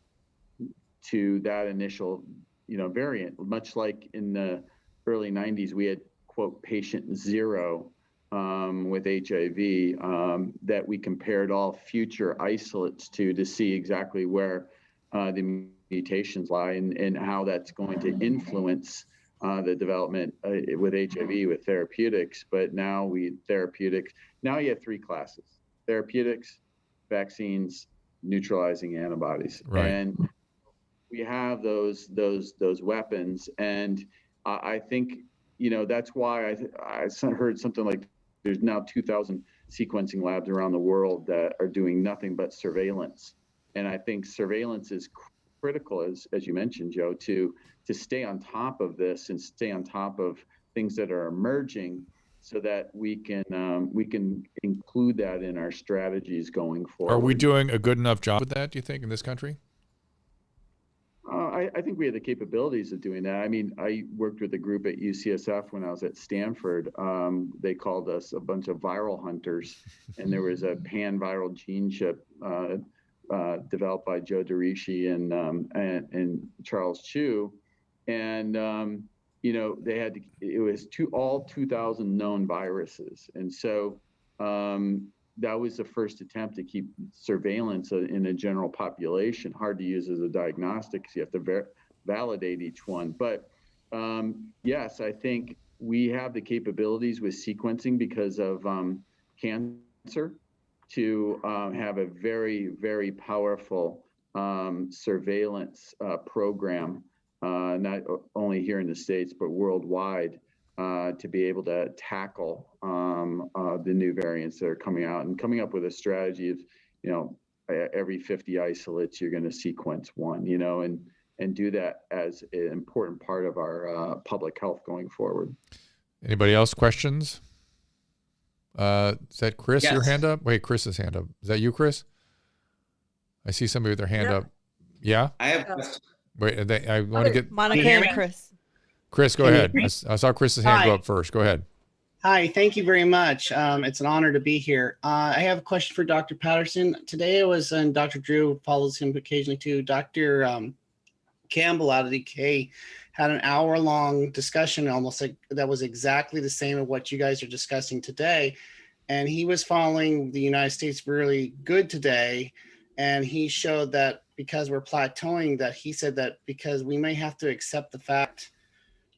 that initial, variant. Much like in the early 90s, we had, quote, patient zero with HIV that we compared all future isolates to see exactly where the mutations lie and how that's going to influence the development with HIV, with therapeutics. But now you have three classes: therapeutics, vaccines, neutralizing antibodies. Right. And we have those weapons. And I think, that's why I heard something like there's now 2,000 sequencing labs around the world that are doing nothing but surveillance. And I think surveillance is critical, as you mentioned, Joe, to stay on top of this and stay on top of things that are emerging, so that we can include that in our strategies going forward. Are we doing a good enough job with that, do you think, in this country? I think we have the capabilities of doing that. I mean, I worked with a group at UCSF when I was at Stanford. They called us a bunch of viral hunters, and there was a pan-viral gene chip developed by Joe DeRishi and Charles Chu, and they had it was all 2,000 known viruses, and so that was the first attempt to keep surveillance in a general population. Hard to use as a diagnostic because you have to validate each one. But yes, I think we have the capabilities with sequencing because of cancer to have a very, very powerful surveillance program, not only here in the States, but worldwide, to be able to tackle the new variants that are coming out, and coming up with a strategy of, every 50 isolates, you're going to sequence one, and do that as an important part of our public health going forward. Anybody else questions? Is that Chris, Yes. your hand up? Wait, Chris's hand up. Is that you, Chris? I see somebody with their hand up. Yeah? I have questions. Wait, I want to get Monica hear and me? Chris. Chris, go Can you ahead. hear me? I saw Chris's hand go Hi. up first. Go ahead. Hi, thank you very much. It's an honor to be here. I have a question for Dr. Patterson. Today I was, and Dr. Drew follows him occasionally too. Dr. Campbell out of the ECA had an hour-long discussion, almost like that was exactly the same of what you guys are discussing today. And he was following the United States really good today. And he showed that because we're plateauing, that he said that because we may have to accept the fact,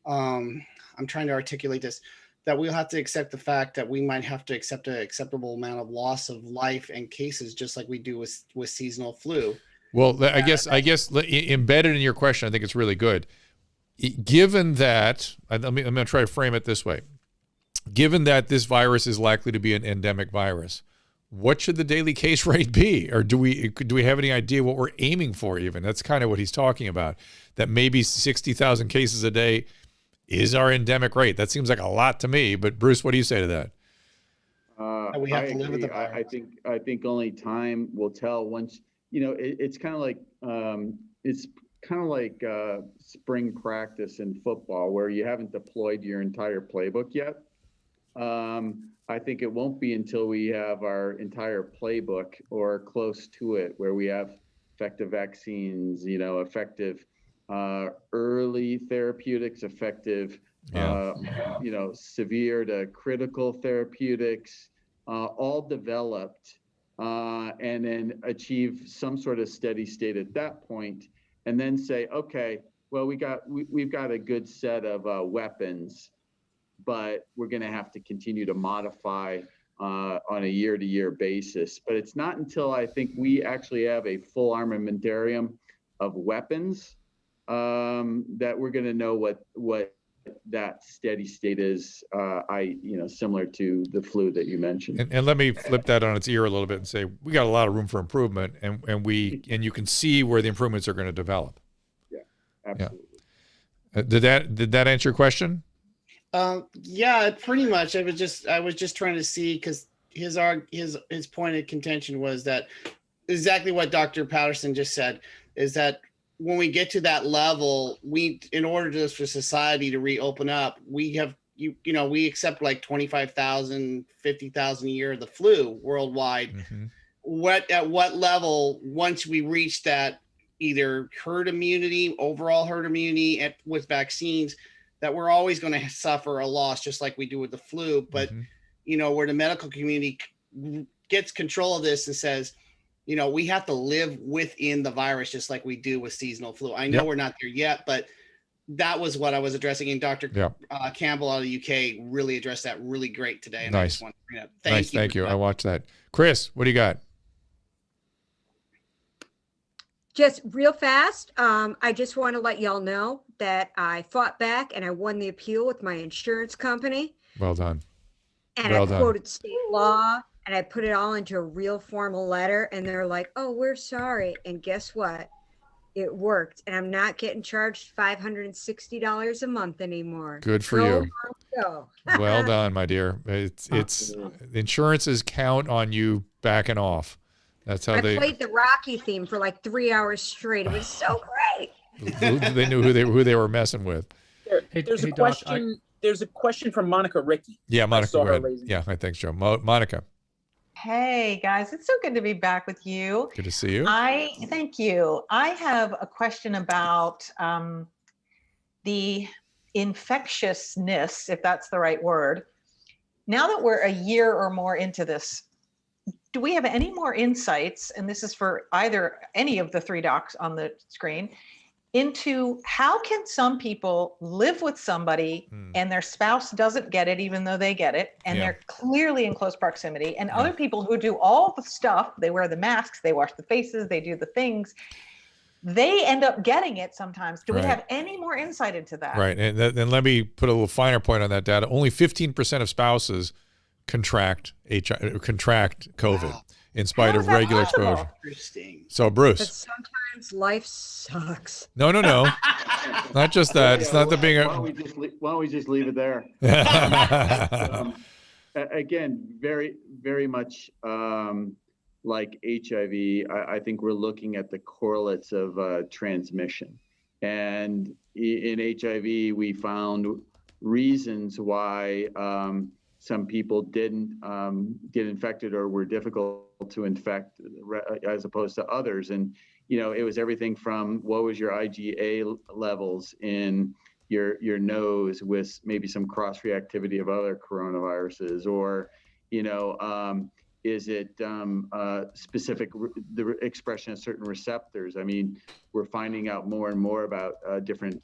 I'm trying to articulate this, that we'll have to accept the fact that we might have to accept an acceptable amount of loss of life and cases, just like we do with seasonal flu. Well, I guess embedded in your question, I think it's really good. Given that, I'm going to try to frame it this way. Given that this virus is likely to be an endemic virus, what should the daily case rate be? Or do we have any idea what we're aiming for even? That's kind of what he's talking about, that maybe 60,000 cases a day is our endemic rate. That seems like a lot to me, but Bruce, what do you say to that? We have to live with the I virus. think only time will tell. Once it's kind of like spring practice in football, where you haven't deployed your entire playbook yet. I think it won't be until we have our entire playbook or close to it, where we have effective vaccines, effective early therapeutics, effective, severe to critical therapeutics, all developed, and then achieve some sort of steady state at that point, and then say, okay, well, we've got a good set of weapons, but we're going to have to continue to modify on a year-to-year basis. But it's not until I think we actually have a full armamentarium of weapons that we're going to know what that steady state is, similar to the flu that you mentioned. And let me flip that on its ear a little bit and say we got a lot of room for improvement, and you can see where the improvements are going to develop. Yeah, absolutely. Yeah. Did that answer your question? Yeah, pretty much. I was just trying to see, because his point of contention was that exactly what Dr. Patterson just said, is that when we get to that level, in order just for society to reopen up, we have we accept like 25,000, 50,000 a year of the flu worldwide. At what level, once we reach that either herd immunity, overall herd immunity with vaccines, that we're always going to suffer a loss, just like we do with the flu. But, where the medical community gets control of this and says, we have to live within the virus, just like we do with seasonal flu. I know we're not there yet, but that was what I was addressing. And Dr. Campbell out of the UK really addressed that really great today. And Nice. I just want to bring up. Thank you. I watched that. Chris, what do you got? Just real fast, I just want to let y'all know that I fought back and I won the appeal with my insurance company. Well done. And I quoted state law and I put it all into a real formal letter. And they're like, oh, we're sorry. And guess what? It worked. And I'm not getting charged $560 a month anymore. Good for you. Well done, my dear. It's insurances count on you backing off. That's how I played the Rocky theme for like 3 hours straight. It was so great. They knew who they were messing with. There's a question. There's a question from Monica Ricky. Yeah, Monica. Go ahead. Yeah, thanks, Joe. Monica. Hey guys, it's so good to be back with you. Good to see you. Thank you. I have a question about the infectiousness, if that's the right word. Now that we're a year or more into this, do we have any more insights, and this is for any of the three docs on the screen, into how can some people live with somebody and their spouse doesn't get it even though they get it, and they're clearly in close proximity, and other people who do all the stuff, they wear the masks, they wash the faces, they do the things, they end up getting it sometimes. Do we have any more insight into that? Right, and let me put a little finer point on that data. Only 15% of spouses contract COVID in spite of regular exposure. Interesting. So Bruce. But sometimes life sucks. No. Not just that. It's not the being. Why don't we just leave it there? Again, very, very much like HIV. I think we're looking at the correlates of transmission, and in HIV we found reasons why some people didn't get infected or were difficult to infect as opposed to others. And, it was everything from what was your IgA levels in your nose with maybe some cross-reactivity of other coronaviruses, or, is it specific, the expression of certain receptors? I mean, we're finding out more and more about different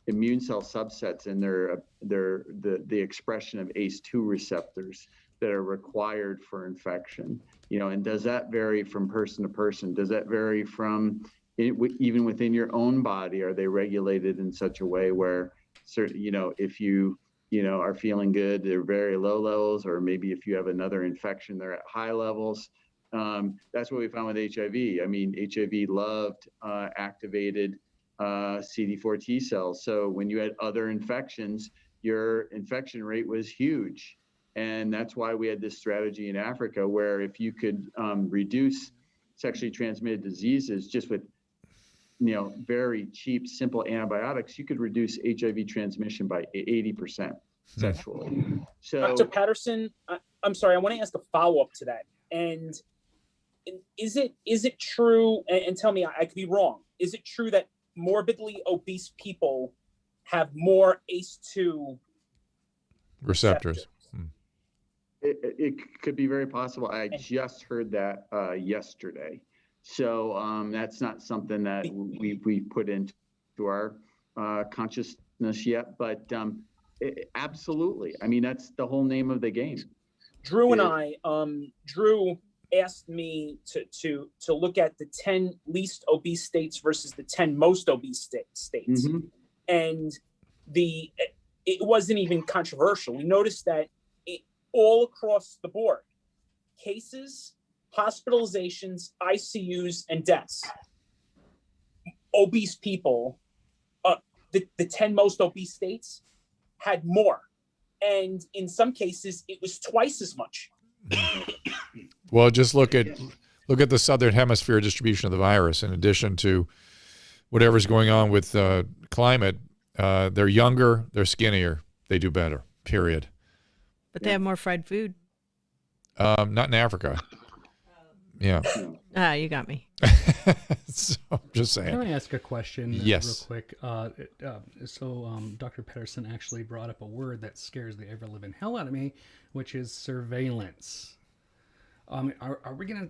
immune cell subsets and the expression of ACE2 receptors that are required for infection, and does that vary from person to person? Does that vary from even within your own body? Are they regulated in such a way where certain, if you are feeling good, they're very low levels, or maybe if you have another infection, they're at high levels. That's what we found with HIV. I mean, HIV loved activated CD4 T cells. So when you had other infections, your infection rate was huge. And that's why we had this strategy in Africa, where if you could reduce sexually transmitted diseases just with, very cheap, simple antibiotics, you could reduce HIV transmission by 80% sexually. So, Dr. Patterson, I'm sorry, I want to ask a follow-up to that. And is it true, and tell me I could be wrong, is it true that morbidly obese people have more ACE2 receptors? It could be very possible. I just heard that yesterday. So that's not something that we put into our consciousness yet, but absolutely. I mean, that's the whole name of the game. Drew and Drew asked me to look at the 10 least obese states versus the 10 most obese states. Mm-hmm. And it wasn't even controversial. We noticed that all across the board, cases, hospitalizations, ICUs, and deaths, obese people, the 10 most obese states had more. And in some cases, it was twice as much. Well, just look at look at the southern hemisphere distribution of the virus. In addition to whatever's going on with climate, they're younger, they're skinnier, they do better. Period. But they have more fried food. Not in Africa. Yeah. Ah, you got me. So I'm just saying. Can I ask a question Yes. real quick? Dr. Patterson actually brought up a word that scares the ever-living hell out of me, which is surveillance.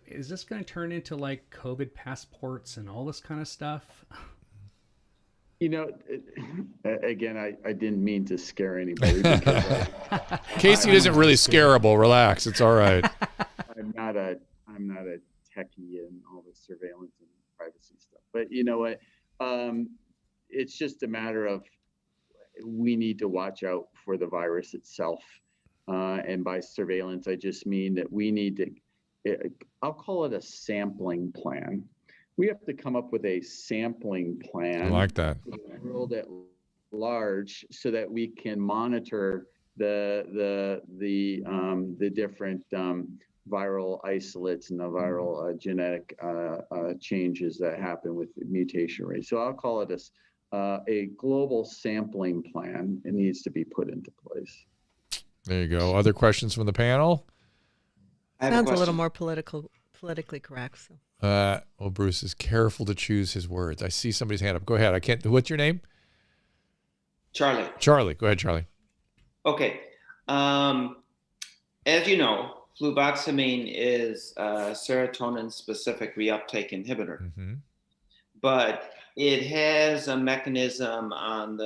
Is this going to turn into like COVID passports and all this kind of stuff? You know, again, I didn't mean to scare anybody. Because, Casey isn't really scarable. Relax. It's all right. I'm not a techie and all the surveillance and privacy stuff. But you know what? It's just a matter of we need to watch out for the virus itself. And by surveillance, I just mean that we need to, I'll call it a sampling plan. We have to come up with a sampling plan. I like that. For the world at large, so that we can monitor the different viral isolates and the viral genetic changes that happen with the mutation rate. So I'll call it a global sampling plan. It needs to be put into place. There you go. Other questions from the panel? Sounds a little more politically correct. So. Well, Bruce is careful to choose his words. I see somebody's hand up. Go ahead. What's your name? Charlie. Charlie. Go ahead, Charlie. Okay. As you know, fluvoxamine is a serotonin-specific reuptake inhibitor. Mm-hmm. But it has a mechanism on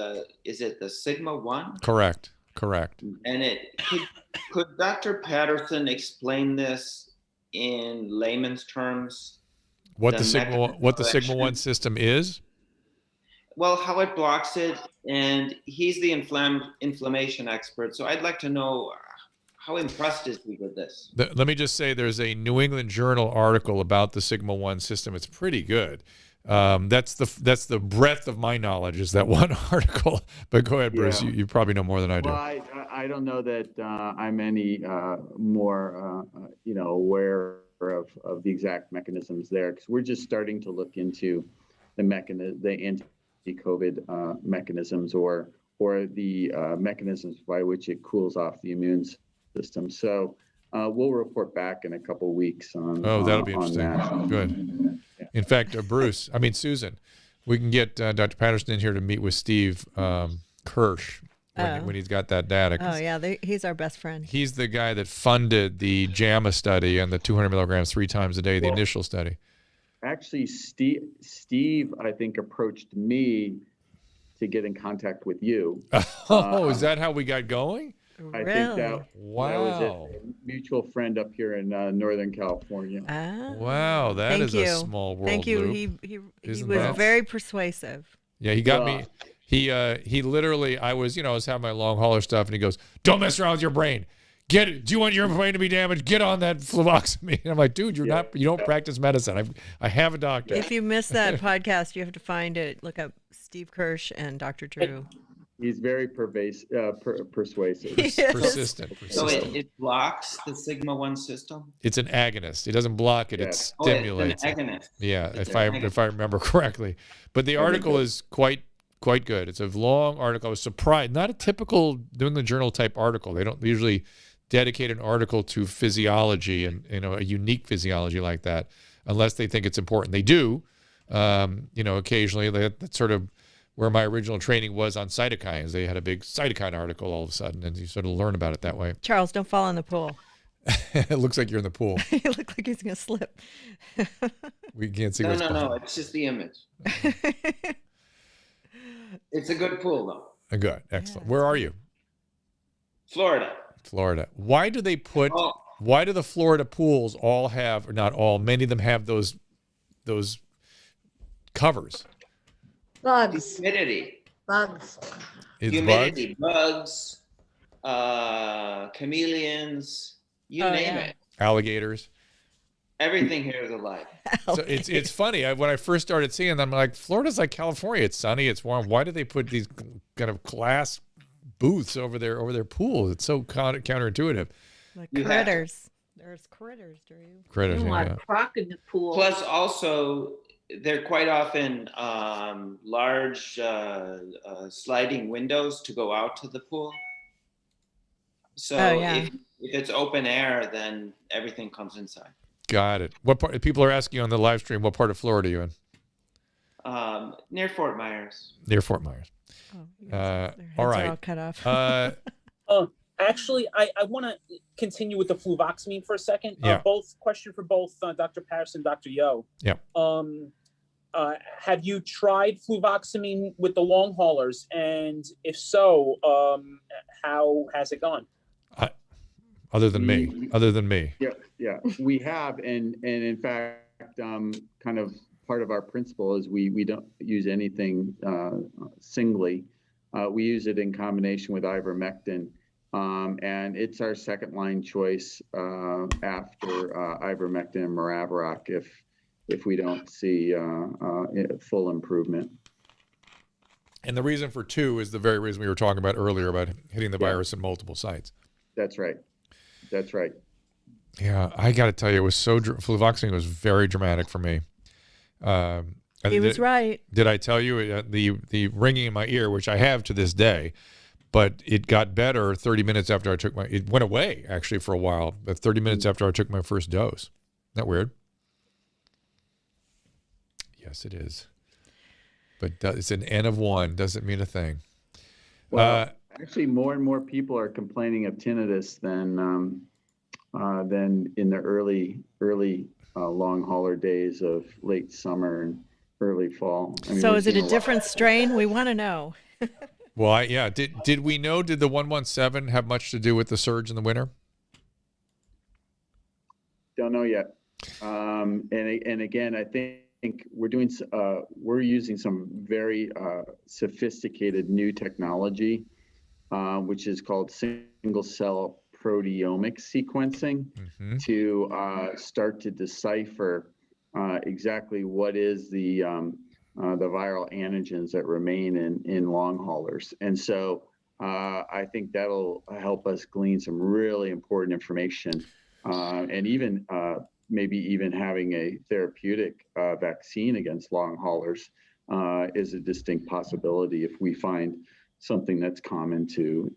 is it the sigma-1? Correct. And could Dr. Patterson explain this in layman's terms? What the sigma-1 system is? Well, how it blocks it, and he's the inflammation expert. So I'd like to know, how impressed is he with this? Let me just say there's a New England Journal article about the sigma-1 system. It's pretty good. That's the breadth of my knowledge is that one article. But go ahead, Bruce. Yeah. You probably know more than I do. Well, I don't know that I'm any more aware of the exact mechanisms there, because we're just starting to look into the anti-COVID mechanisms or the mechanisms by which it cools off the immune system. So we'll report back in a couple of weeks on. Oh, that'll be on interesting. that. Good. In fact, Susan, we can get Dr. Patterson in here to meet with Steve Kirsch when he's got that data. Oh, yeah. He's our best friend. He's the guy that funded the JAMA study and the 200 milligrams 3 times a day, the initial study. Actually, Steve, I think, approached me to get in contact with you. Oh, is that how we got going? I think that was a mutual friend up here in Northern California. Wow, that is a small world. Thank you. Loop. He was very persuasive. Yeah, he got me. He literally, I was having my long hauler stuff, and he goes, "Don't mess around with your brain. Get it. Do you want your brain to be damaged? Get on that fluvoxamine." And I'm like, dude, you don't practice medicine. I have a doctor. If you missed that podcast, you have to find it. Look up Steve Kirsch and Dr. Drew. He's very persuasive. Persistent. So it blocks the sigma-1 system? It's an agonist. It doesn't block it. It stimulates it's an agonist. Yeah, if I remember correctly. But the article is quite good. It's a long article. I was surprised. Not a typical New England Journal type article. They don't usually dedicate an article to physiology and a unique physiology like that unless they think it's important. They do. Occasionally that's sort of where my original training was on cytokines. They had a big cytokine article all of a sudden, and you sort of learn about it that way. Charles, don't fall in the pool. It looks like you're in the pool. It looks like he's going to slip. We can't see No, what's no, it's just the image. It's a good pool, though. Good. Excellent. Where are you? Florida. Why do the Florida pools all have, or not all, many of them have those covers? Bugs. Humidity. Bugs. It's Humidity. Bugs. Chameleons. You name it. Alligators. Everything here is alive. So it's funny. When I first started seeing them, I'm like, Florida's like California. It's sunny. It's warm. Why do they put these kind of glass booths over their pools? It's so counterintuitive. Like critters. There's critters, Drew. Critters, You don't yeah. want croc in the pool. Plus, also, they're quite often large sliding windows to go out to the pool. So if it's open air, then everything comes inside. Got it. What part? People are asking on the live stream, what part of Florida are you in? Near Fort Myers. Near Fort Myers. Oh, their heads all are right. all cut off. Actually, I want to continue with the fluvoxamine for a second. Yeah. Question for both Dr. Patterson, Dr. Yo. Yeah. Have you tried fluvoxamine with the long haulers? And if so, how has it gone? Other than me. Yeah, we have, and in fact, kind of part of our principle is we don't use anything singly. We use it in combination with ivermectin, and it's our second line choice after ivermectin and Maraviroc if we don't see full improvement. And the reason for 2 is the very reason we were talking about earlier about hitting the virus in multiple sites. That's right. That's right. Yeah, I got to tell you, it was fluvoxamine was very dramatic for me. He was right. Did I tell you the ringing in my ear, which I have to this day, but it got better 30 minutes after I took it went away actually for a while, but 30 minutes after I took my first dose. Isn't that weird? Yes, it is. But it's an N of 1, doesn't mean a thing. Well, actually, more and more people are complaining of tinnitus than in the early long hauler days of late summer and early fall. I mean, so is it a different strain? We want to know. Well, did we know? Did the 117 have much to do with the surge in the winter? Don't know yet. And again, I think we're using some very sophisticated new technology, which is called single cell proteomic sequencing, to start to decipher exactly what is the viral antigens that remain in long haulers. And so I think that'll help us glean some really important information, and even maybe even having a therapeutic vaccine against long haulers is a distinct possibility if we find something that's common to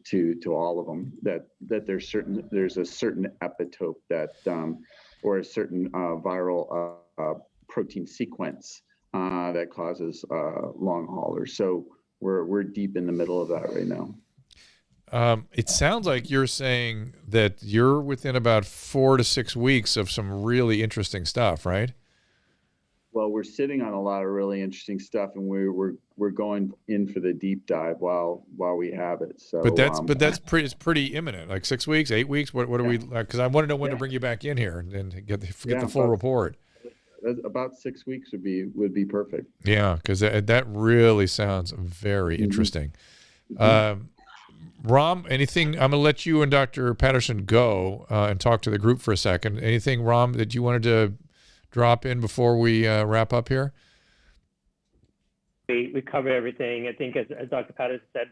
all of them, that there's a certain epitope that or a certain viral protein sequence that causes long haulers. So we're deep in the middle of that right now. It sounds like you're saying that you're within about 4 to 6 weeks of some really interesting stuff, right? Well, we're sitting on a lot of really interesting stuff, and we're going in for the deep dive while we have it. So, that's pretty imminent. Like 6 weeks, 8 weeks. What are we? Because I want to know when to bring you back in here and get the full report. About 6 weeks would be perfect. Yeah, because that really sounds very interesting. Ram, anything? I'm going to let you and Dr. Patterson go and talk to the group for a second. Anything, Ram, that you wanted to drop in before we wrap up here? We covered everything. I think as Dr. Patterson said,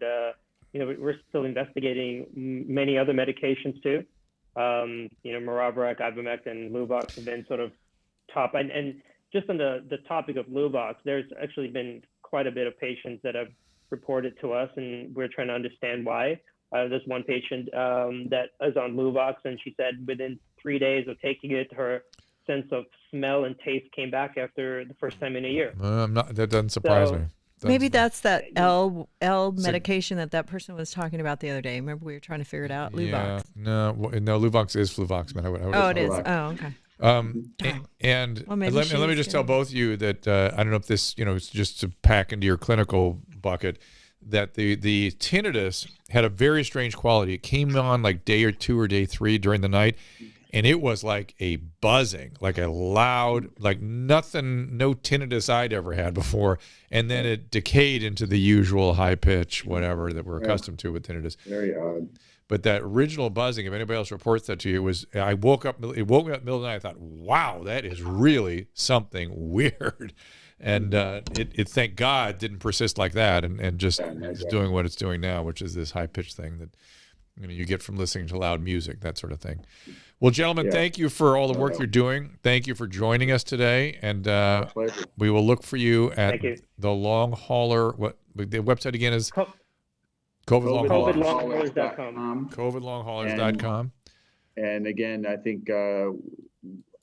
we're still investigating many other medications too. Maraviroc, ivermectin, Luvox have been sort of top. And just on the topic of Luvox, there's actually been quite a bit of patients that have reported to us, and we're trying to understand why. There's one patient that is on Luvox, and she said within 3 days of taking it, her sense of smell and taste came back after the first time in a year. That doesn't surprise me. Maybe that's that L medication that person was talking about the other day. Remember we were trying to figure it out? Luvox. Yeah, no, Luvox is fluvoxamine. It is. Oh, okay. And let me just tell both of you that I don't know if this, is just to pack into your clinical bucket, that the tinnitus had a very strange quality. It came on like day or 2 or day 3 during the night, and it was like a buzzing, like a loud, like no tinnitus I'd ever had before. And then it decayed into the usual high pitch, whatever that we're accustomed to with tinnitus. Very odd. But that original buzzing, if anybody else reports that to you, it woke me up in the middle of the night. I thought, wow, that is really something weird. And it thank God didn't persist like that and just is doing what it's doing now, which is this high pitch thing you get from listening to loud music, that sort of thing. Well, gentlemen, Yeah. thank you for all the work you're doing. Thank you for joining us today. And Pleasure. we will look for you at Thank you. the Long Hauler. What the website again is? Co- COVID Long Haulers. COVIDlonghaulers.com. COVIDlonghaulers.com. And again, I think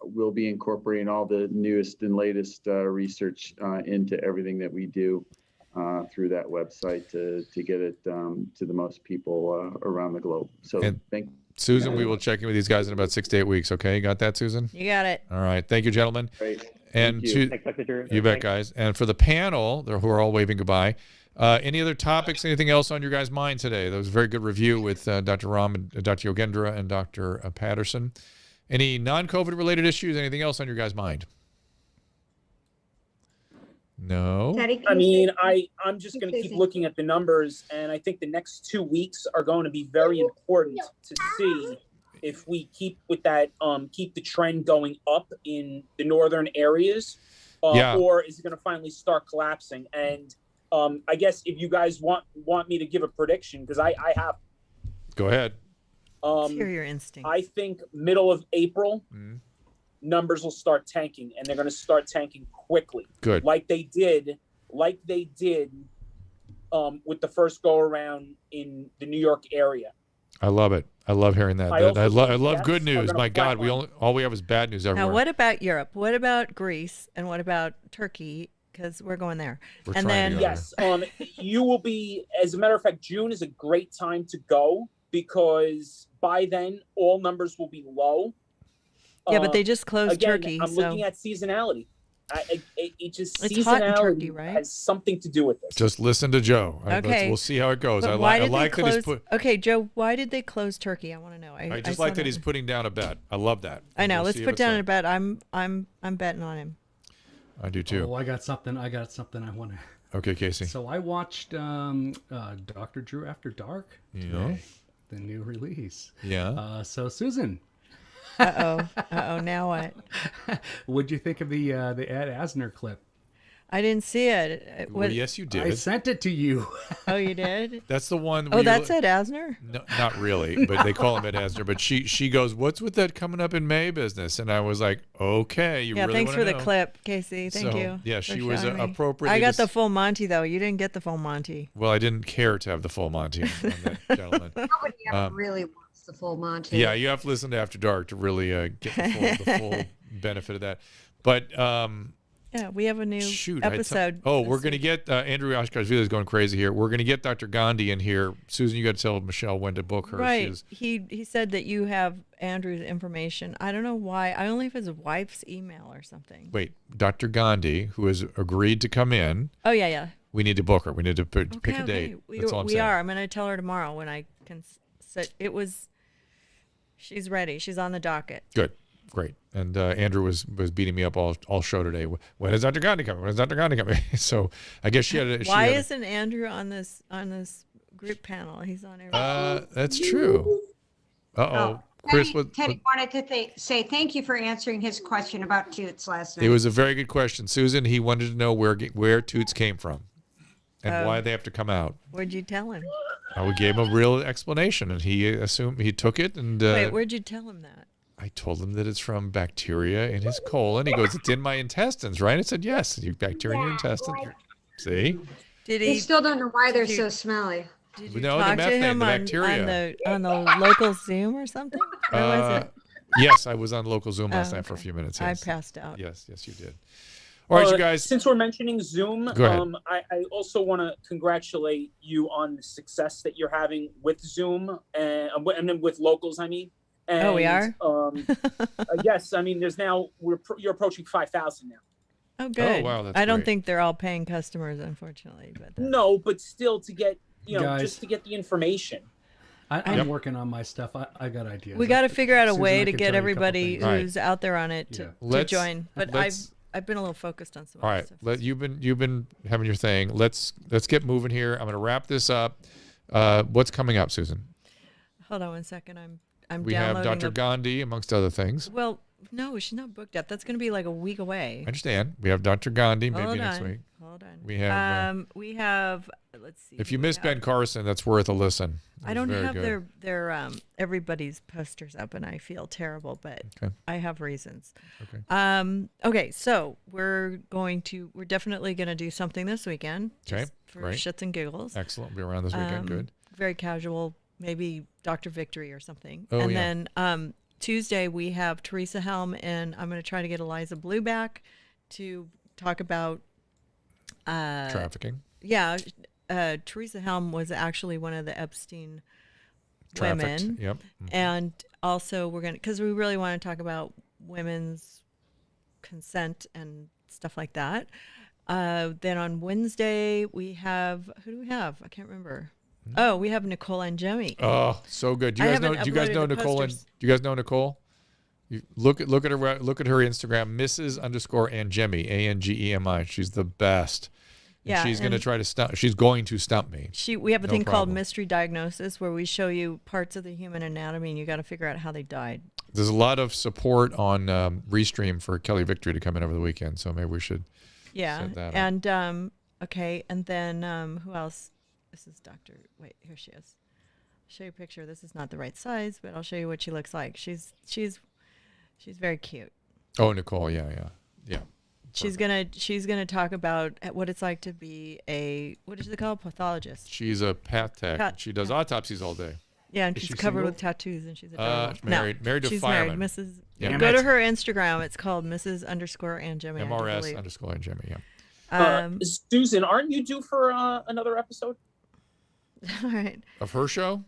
we'll be incorporating all the newest and latest research into everything that we do through that website to get it to the most people around the globe. So And thank Susan, we will check in with these guys in about 6 to 8 weeks. Okay, you got that, Susan? You got it. All right. Thank you, gentlemen. Great. And Thank you. to Thanks, Dr. Drew. you bet, Thanks. guys. And for the panel, who are all waving goodbye, any other topics, anything else on your guys' mind today? That was a very good review with Dr. Ram and Dr. Yogendra and Dr. Patterson. Any non-COVID related issues? Anything else on your guys' mind? No. Teddy, I can you mean, say- I'm just going to Say keep something. looking at the numbers, and I think the next 2 weeks are going to be very important to see if we keep with that, keep the trend going up in the northern areas, Yeah. or is it going to finally start collapsing? And I guess if you guys want me to give a prediction, because I have, Go ahead. Let's hear your instincts. I think middle of April, Mhm. numbers will start tanking, and they're going to start tanking quickly. Good. like they did with the first go around in the New York area. I love it. I love hearing that. I also I love think good deaths are news. gonna My God, flatline. all we have is bad news everywhere. Now, what about Europe? What about Greece? And what about Turkey? Because we're going there. We're and trying to then- go there. Yes, you will be. As a matter of fact, June is a great time to go because by then all numbers will be low. Yeah, but they just closed Again, Turkey. I'm so looking at seasonality. It just It's hot in seasonality Turkey, right? has something to do with this. Just listen to Joe. Okay. We'll see how it goes. But I why like did they that he's close? put. Okay, Joe, why did they close Turkey? I want to know. I just saw like that he's that. putting down a bet. I love that. I know. We'll Let's see if put it's down right. a bet. I'm betting on him. I do too. Oh, I got something I want to. Okay, Casey. So I watched Dr. Drew After Dark Yeah. today, the new release. Yeah. So Susan, Now what? what'd you think of the Ed Asner clip? I didn't see it. Well, yes, you did. I sent it to you. Oh, you did? That's the one. Oh, where you're that's Ed Asner? No, not really, but they call him Ed Asner. But she goes, "What's with that coming up in May business?" And I was like, "Okay, you Yeah, really thanks wanna for the know?" clip, Casey. Thank So, you. yeah, for she was showing me. appropriately I got the dis- full Monty, though. You didn't get the full Monty. Well, I didn't care to have the full Monty on that gentleman. Nobody ever really wants the full Monty. Yeah, you have to listen to After Dark to really get the full benefit of that. But Yeah, we have a new shoot, episode. we're this going to week. get Andrew Ashkashvili is going crazy here. We're going to get Dr. Gandhi in here. Susan, you got to tell Michelle when to book her. Right. She's, He said that you have Andrew's information. I don't know why. I only have his wife's email or something. wait, Dr. Gandhi, who has agreed to come in. Oh, yeah. We need to book her. We need to pick a date. That's all I'm We saying. are. I'm going to tell her tomorrow when I can sit. She's ready. She's on the docket. Good. Great. And Andrew was beating me up all show today. When is Dr. Gandhi coming? When is Dr. Gandhi coming? So I guess she had a... Why isn't Andrew on this group panel? He's on every. That's true. Uh-oh. Chris, Teddy wanted to say thank you for answering his question about Toots last night. it was a very good question. Susan, he wanted to know where Toots came from and why they have to come out. Where'd you tell him? We gave him a real explanation, and he assumed he took it. And Wait, where'd you tell him that? I told him that it's from bacteria in his colon. He goes, "It's in my intestines, right?" I said, "Yes, you bacteria in your intestines." See? Did We he? still don't know why they're Did you- so smelly. Did you No, the talk to methane, him the on bacteria. the local Zoom or something? Where was it? Yes, I was on local Zoom last Oh, night for a okay. few minutes. I Yes. passed out. Yes, you did. All right, you guys. Since we're mentioning Zoom, Go ahead. I also want to congratulate you on the success that you're having with Zoom and then with locals. I mean, and, Oh, we are? yes, I mean, there's now you're approaching 5,000 now. Oh, good. wow, that's I don't great. think they're all paying customers, unfortunately. But No, but still to get Guys. just to get the information. I'm Yep. working on my stuff. I got ideas. we got to figure out a Susan, way I to can get tell you a couple everybody things. All right. who's out there on it Yeah. to Let's- join. But let's- I've been a little focused on some All other right, stuff. you've been having your thing. Let's get moving here. I'm going to wrap this up. What's coming up, Susan? Hold on one second. I'm We have downloading Dr. Gandhi, amongst other things. Well, No, she's not booked up. That's going to be like a week away. I understand. We have Dr. Gandhi maybe Hold next on. week. Hold on. We have. We have. Let's see. If you we miss have- Ben Carson, that's worth a listen. It I was don't very have good. their everybody's posters up, and I feel terrible, but Okay. I have reasons. Okay. Okay, so we're definitely gonna do something this weekend. Okay, just for great. shits and giggles. Excellent. We'll be around this weekend. Good. Very casual, maybe Dr. Victory or something. Oh, and yeah. then Tuesday we have Teresa Helm, and I'm gonna try to get Eliza Blue back to talk about Trafficking. Yeah, Teresa Helm was actually one of the Epstein Trafficked. women. Yep. And also because we really want to talk about women's consent and stuff like that. Then on Wednesday we have, who do we have? I can't remember. Oh, we have Nicole and Jemmy. Oh, so good. Do I you guys know? haven't Do you guys uploaded know the Nicole? And posters. do you guys know Nicole? You look at her Instagram, Mrs._Angemi, Angemi. She's the best. And Yeah, she's going to and- try to stump. She's going to stump me. We have a No thing called problem. mystery diagnosis where we show you parts of the human anatomy and you got to figure out how they died. There's a lot of support on Restream for Kelly Victory to come in over the weekend, so maybe we should. Yeah. Set that up. And okay, and then who else? This is Dr. Wait, here she is. I'll show you a picture. This is not the right size, but I'll show you what she looks like. She's very cute. Oh, Nicole, yeah. She's gonna talk about what it's like to be what is it called? Pathologist. She's a path tech. She does autopsies all day. Yeah, and Is she's she covered single? with tattoos, and she's adorable. Married to she's fireman. married. Mrs. Yeah. Go to her Instagram. It's called Mrs._Angemi. MRS_Angemi. Yeah. Susan, aren't you due for another episode? All right. Of her show?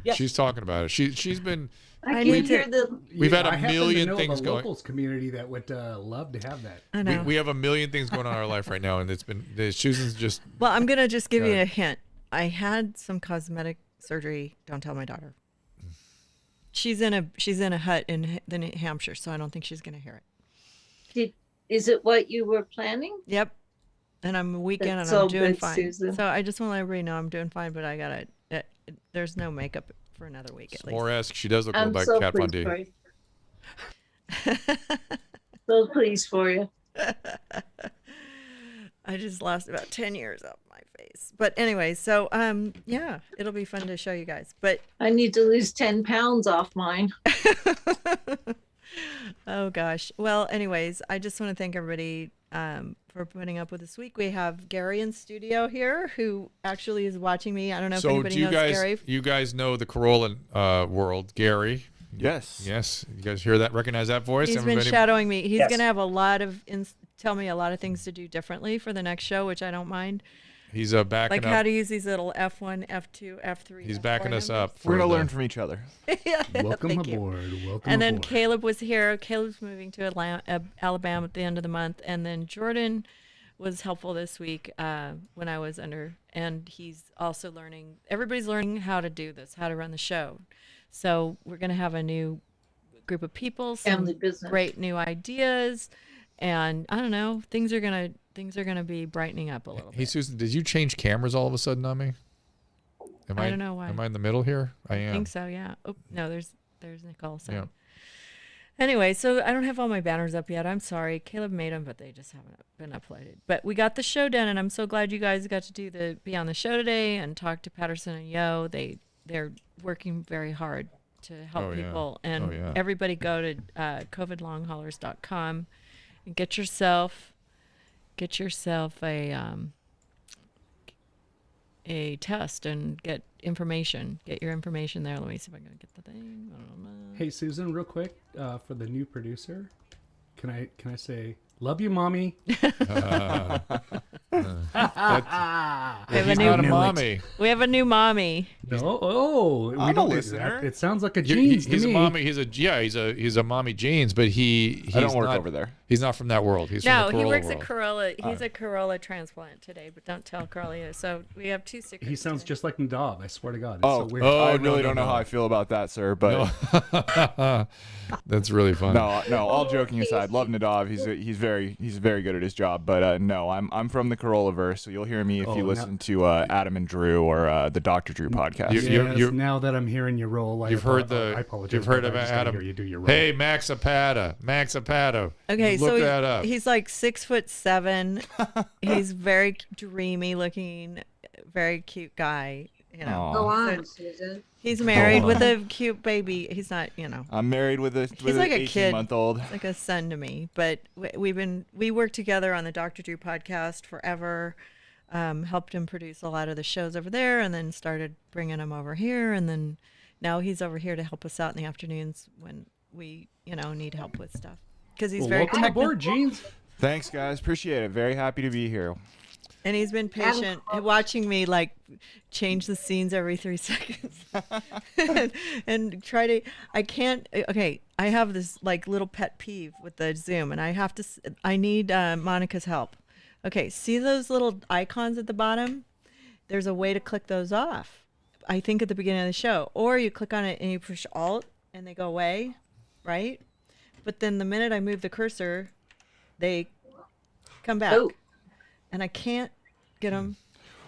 Yes. She's talking about it. She's been. I I need can to- hear the. We've had I a happen to million know things the going. locals community that would love to have that. I know. We have a million things going on in our life right now, and Susan's just. Well, I'm gonna just give Go you a ahead. hint. I had some cosmetic surgery. Don't tell my daughter. She's in a hut in the New Hampshire, so I don't think she's gonna hear it. Is it what you were planning? Yep. And I'm a weekend That's and I'm so doing good, fine. Susan. So I just want to let everybody know I'm doing fine, but I gotta. There's no makeup for another week at least. Or-esque. She does look a I'm little so like Kat Von pleased D. for you. So pleased for you. I just lost about 10 years off my face. But anyway, so yeah, it'll be fun to show you guys. But I need to lose 10 pounds off mine. oh gosh. Well, anyways, I just want to thank everybody for putting up with this week. We have Gary in studio here who actually is watching me. I don't know if So anybody do you knows guys? Gary. You guys know the Corolla world, Gary? Yes. Yes. You guys hear that? Recognize that voice? He's been Everybody- shadowing me. He's Yes. going to have a lot of tell me a lot of things to do differently for the next show, which I don't mind. He's backing Like up. how to use these little F1, F2, F3. He's F4 backing us numbers. up. We're for gonna the- learn from each other. Yeah, Welcome thank you. aboard. Welcome And then aboard. Caleb was here. Caleb's moving to Alabama at the end of the month. And then Jordan was helpful this week when I was under. And he's also learning. Everybody's learning how to do this, how to run the show. So we're going to have a new group of people, some Family business. great new ideas. And I don't know, things are gonna be brightening up a little Hey, bit. Susan, did you change cameras all of a sudden on me? I don't know why. Am I in the middle here? I I am. think so, yeah. Oh no, there's Nicole. So Yeah. anyway, so I don't have all my banners up yet. I'm sorry. Caleb made them, but they just haven't been uploaded. But we got the show done, and I'm so glad you guys got to be on the show today and talk to Patterson and Yo. They're working very hard to help Oh, yeah. people, and Oh, yeah. everybody go to covidlonghaulers.com and get yourself a test and get information. Get your information there. Let me see if I can get the thing. Hey Susan, real quick, for the new producer, can I say love you, mommy? have He's a not a new- mommy. We have a new mommy. No, oh, we I'm a don't do listener. that. It sounds like a You- jeans he's to a me. mommy. He's a mommy jeans, but he's I don't work not, over there. He's not from that world. He's No, from the he Corolla works at world. Corolla. He's a Corolla transplant today, but don't tell Corolla. So we have two secrets. He sounds today. just like Nadav. I swear to God. It's Oh, so weird. oh, I no, really no, don't know no. how I feel about that, sir. But No. That's really funny. no. All joking aside, love Nadav. He's very good at his job. But no, I'm from the Corolla Roloverse, so you'll hear me if Oh, you now- listen to Adam and Drew or the Dr. Drew podcast. Yes, now that I'm hearing your role, You've heard I apologize. You've heard but I about just gotta Adam. hear you do your role. Hey, Max Apata. Okay, Look so that up. he's like 6'7". He's very dreamy looking, very cute guy. You know, Aw. Go on, So Susan. he's married with a cute baby. He's not, I'm married with a he's like a kid, 18-month-old. like a son to me. But we worked together on the Dr. Drew podcast forever. Helped him produce a lot of the shows over there, and then started bringing him over here, and then now he's over here to help us out in the afternoons when we, need help with stuff because he's very welcome aboard, Jeans. Thanks, guys. Appreciate it. Very happy to be here. And he's been patient watching me like change the scenes every 3 seconds and try to, I have this like little pet peeve with the Zoom, and I need Monica's help. Okay. See those little icons at the bottom? There's a way to click those off. I think at the beginning of the show, or you click on it and you push Alt and they go away. Right. But then the minute I move the cursor, they come back. Oh. And I can't get them.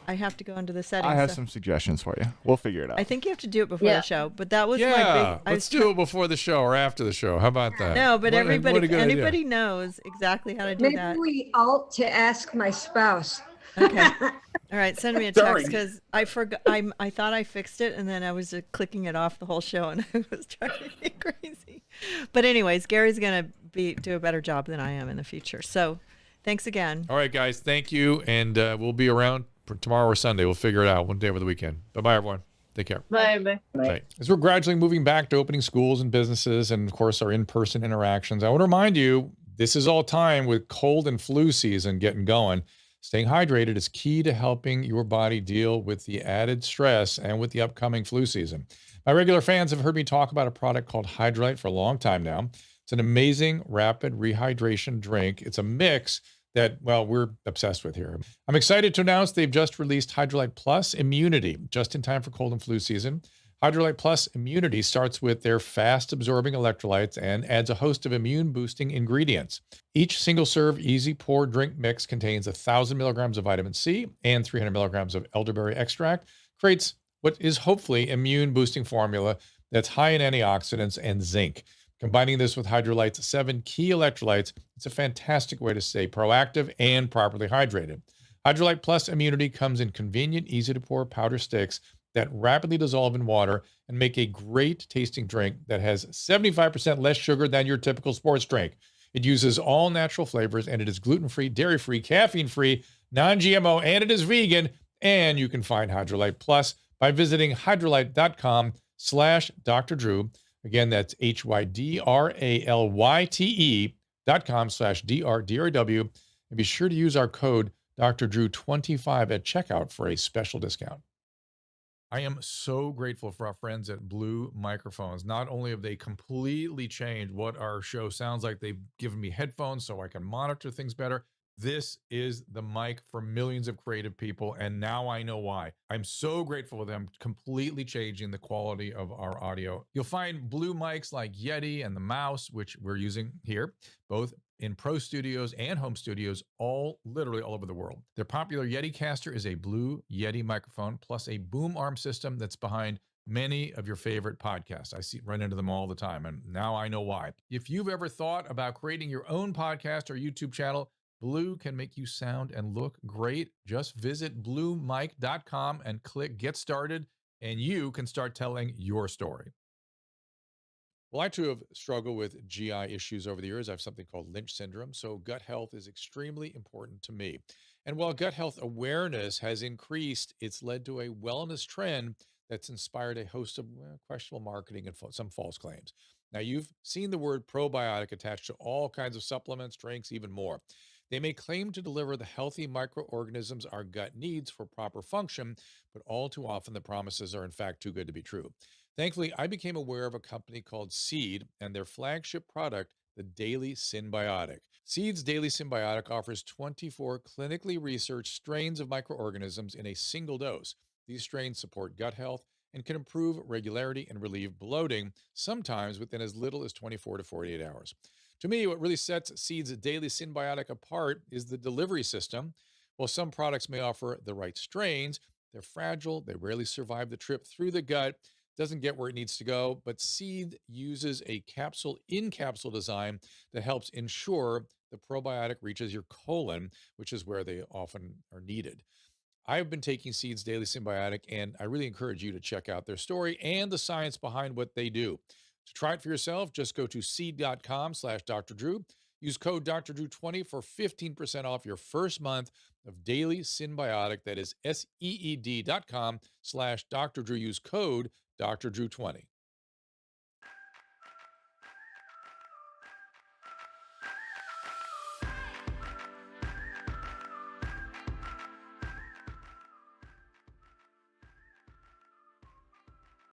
I have to go into the settings. I have so- some suggestions for you. We'll figure it out. I think you have to do it before Yeah. the show. But that was my Yeah, big. let's do it before the show or after the show. How about that? No, but What a everybody, good idea. anybody knows exactly how to do Maybe that. we alt to ask my spouse. Okay. All right. Send me a Sorry. text because I forgot. I thought I fixed it, and then I was clicking it off the whole show, and it was driving me crazy. But anyways, Gary's gonna do a better job than I am in the future. So, thanks again. All right, guys. Thank you, and we'll be around for tomorrow or Sunday. We'll figure it out one day over the weekend. Bye, everyone. Take care. Bye. Bye. Right. As we're gradually moving back to opening schools and businesses and, of course, our in-person interactions, I want to remind you, this is all time with cold and flu season getting going. Staying hydrated is key to helping your body deal with the added stress and with the upcoming flu season. My regular fans have heard me talk about a product called Hydrolyte for a long time now. It's an amazing rapid rehydration drink. It's a mix that, well, we're obsessed with here. I'm excited to announce they've just released Hydrolyte Plus Immunity, just in time for cold and flu season. Hydrolyte Plus Immunity starts with their fast-absorbing electrolytes and adds a host of immune-boosting ingredients. Each single-serve, easy-pour drink mix contains 1,000 milligrams of vitamin C and 300 milligrams of elderberry extract, creates what is hopefully immune-boosting formula that's high in antioxidants and zinc. Combining this with Hydrolyte's 7 key electrolytes, it's a fantastic way to stay proactive and properly hydrated. Hydrolyte Plus Immunity comes in convenient, easy-to-pour powder sticks that rapidly dissolve in water and make a great tasting drink that has 75% less sugar than your typical sports drink. It uses all natural flavors, and it is gluten-free, dairy-free, caffeine-free, non-GMO, and it is vegan. And you can find Hydrolyte Plus by visiting hydrolyte.com/Dr. Drew. Again, that's HYDRALYTE.com/DRDRW. And be sure to use our code Dr. Drew 25 at checkout for a special discount. I am so grateful for our friends at Blue Microphones. Not only have they completely changed what our show sounds like, they've given me headphones so I can monitor things better. This is the mic for millions of creative people, and now I know why. I'm so grateful for them completely changing the quality of our audio. You'll find Blue mics like Yeti and the Mouse, which we're using here, both in pro studios and home studios, literally all over the world. Their popular Yeti caster is a Blue Yeti microphone, plus a boom arm system that's behind many of your favorite podcasts. I run into them all the time, and now I know why. If you've ever thought about creating your own podcast or YouTube channel, Blue can make you sound and look great. Just visit bluemic.com and click Get Started, and you can start telling your story. Well, I too have struggled with GI issues over the years. I have something called Lynch syndrome, so gut health is extremely important to me. And while gut health awareness has increased, it's led to a wellness trend that's inspired a host of questionable marketing and some false claims. Now, you've seen the word probiotic attached to all kinds of supplements, drinks, even more. They may claim to deliver the healthy microorganisms our gut needs for proper function, but all too often the promises are in fact too good to be true. Thankfully, I became aware of a company called Seed and their flagship product, the Daily Synbiotic. Seed's Daily Synbiotic offers 24 clinically researched strains of microorganisms in a single dose. These strains support gut health and can improve regularity and relieve bloating, sometimes within as little as 24 to 48 hours. To me, what really sets Seed's Daily Synbiotic apart is the delivery system. While some products may offer the right strains, they're fragile, they rarely survive the trip through the gut, doesn't get where it needs to go, but Seed uses a capsule-in-capsule design that helps ensure the probiotic reaches your colon, which is where they often are needed. I've been taking Seed's Daily Symbiotic, and I really encourage you to check out their story and the science behind what they do. To try it for yourself, just go to seed.com/Dr. Drew. Use code Dr. Drew 20 for 15% off your first month of Daily Symbiotic. That is SEED.com/Dr. Drew. Use code Dr. Drew 20.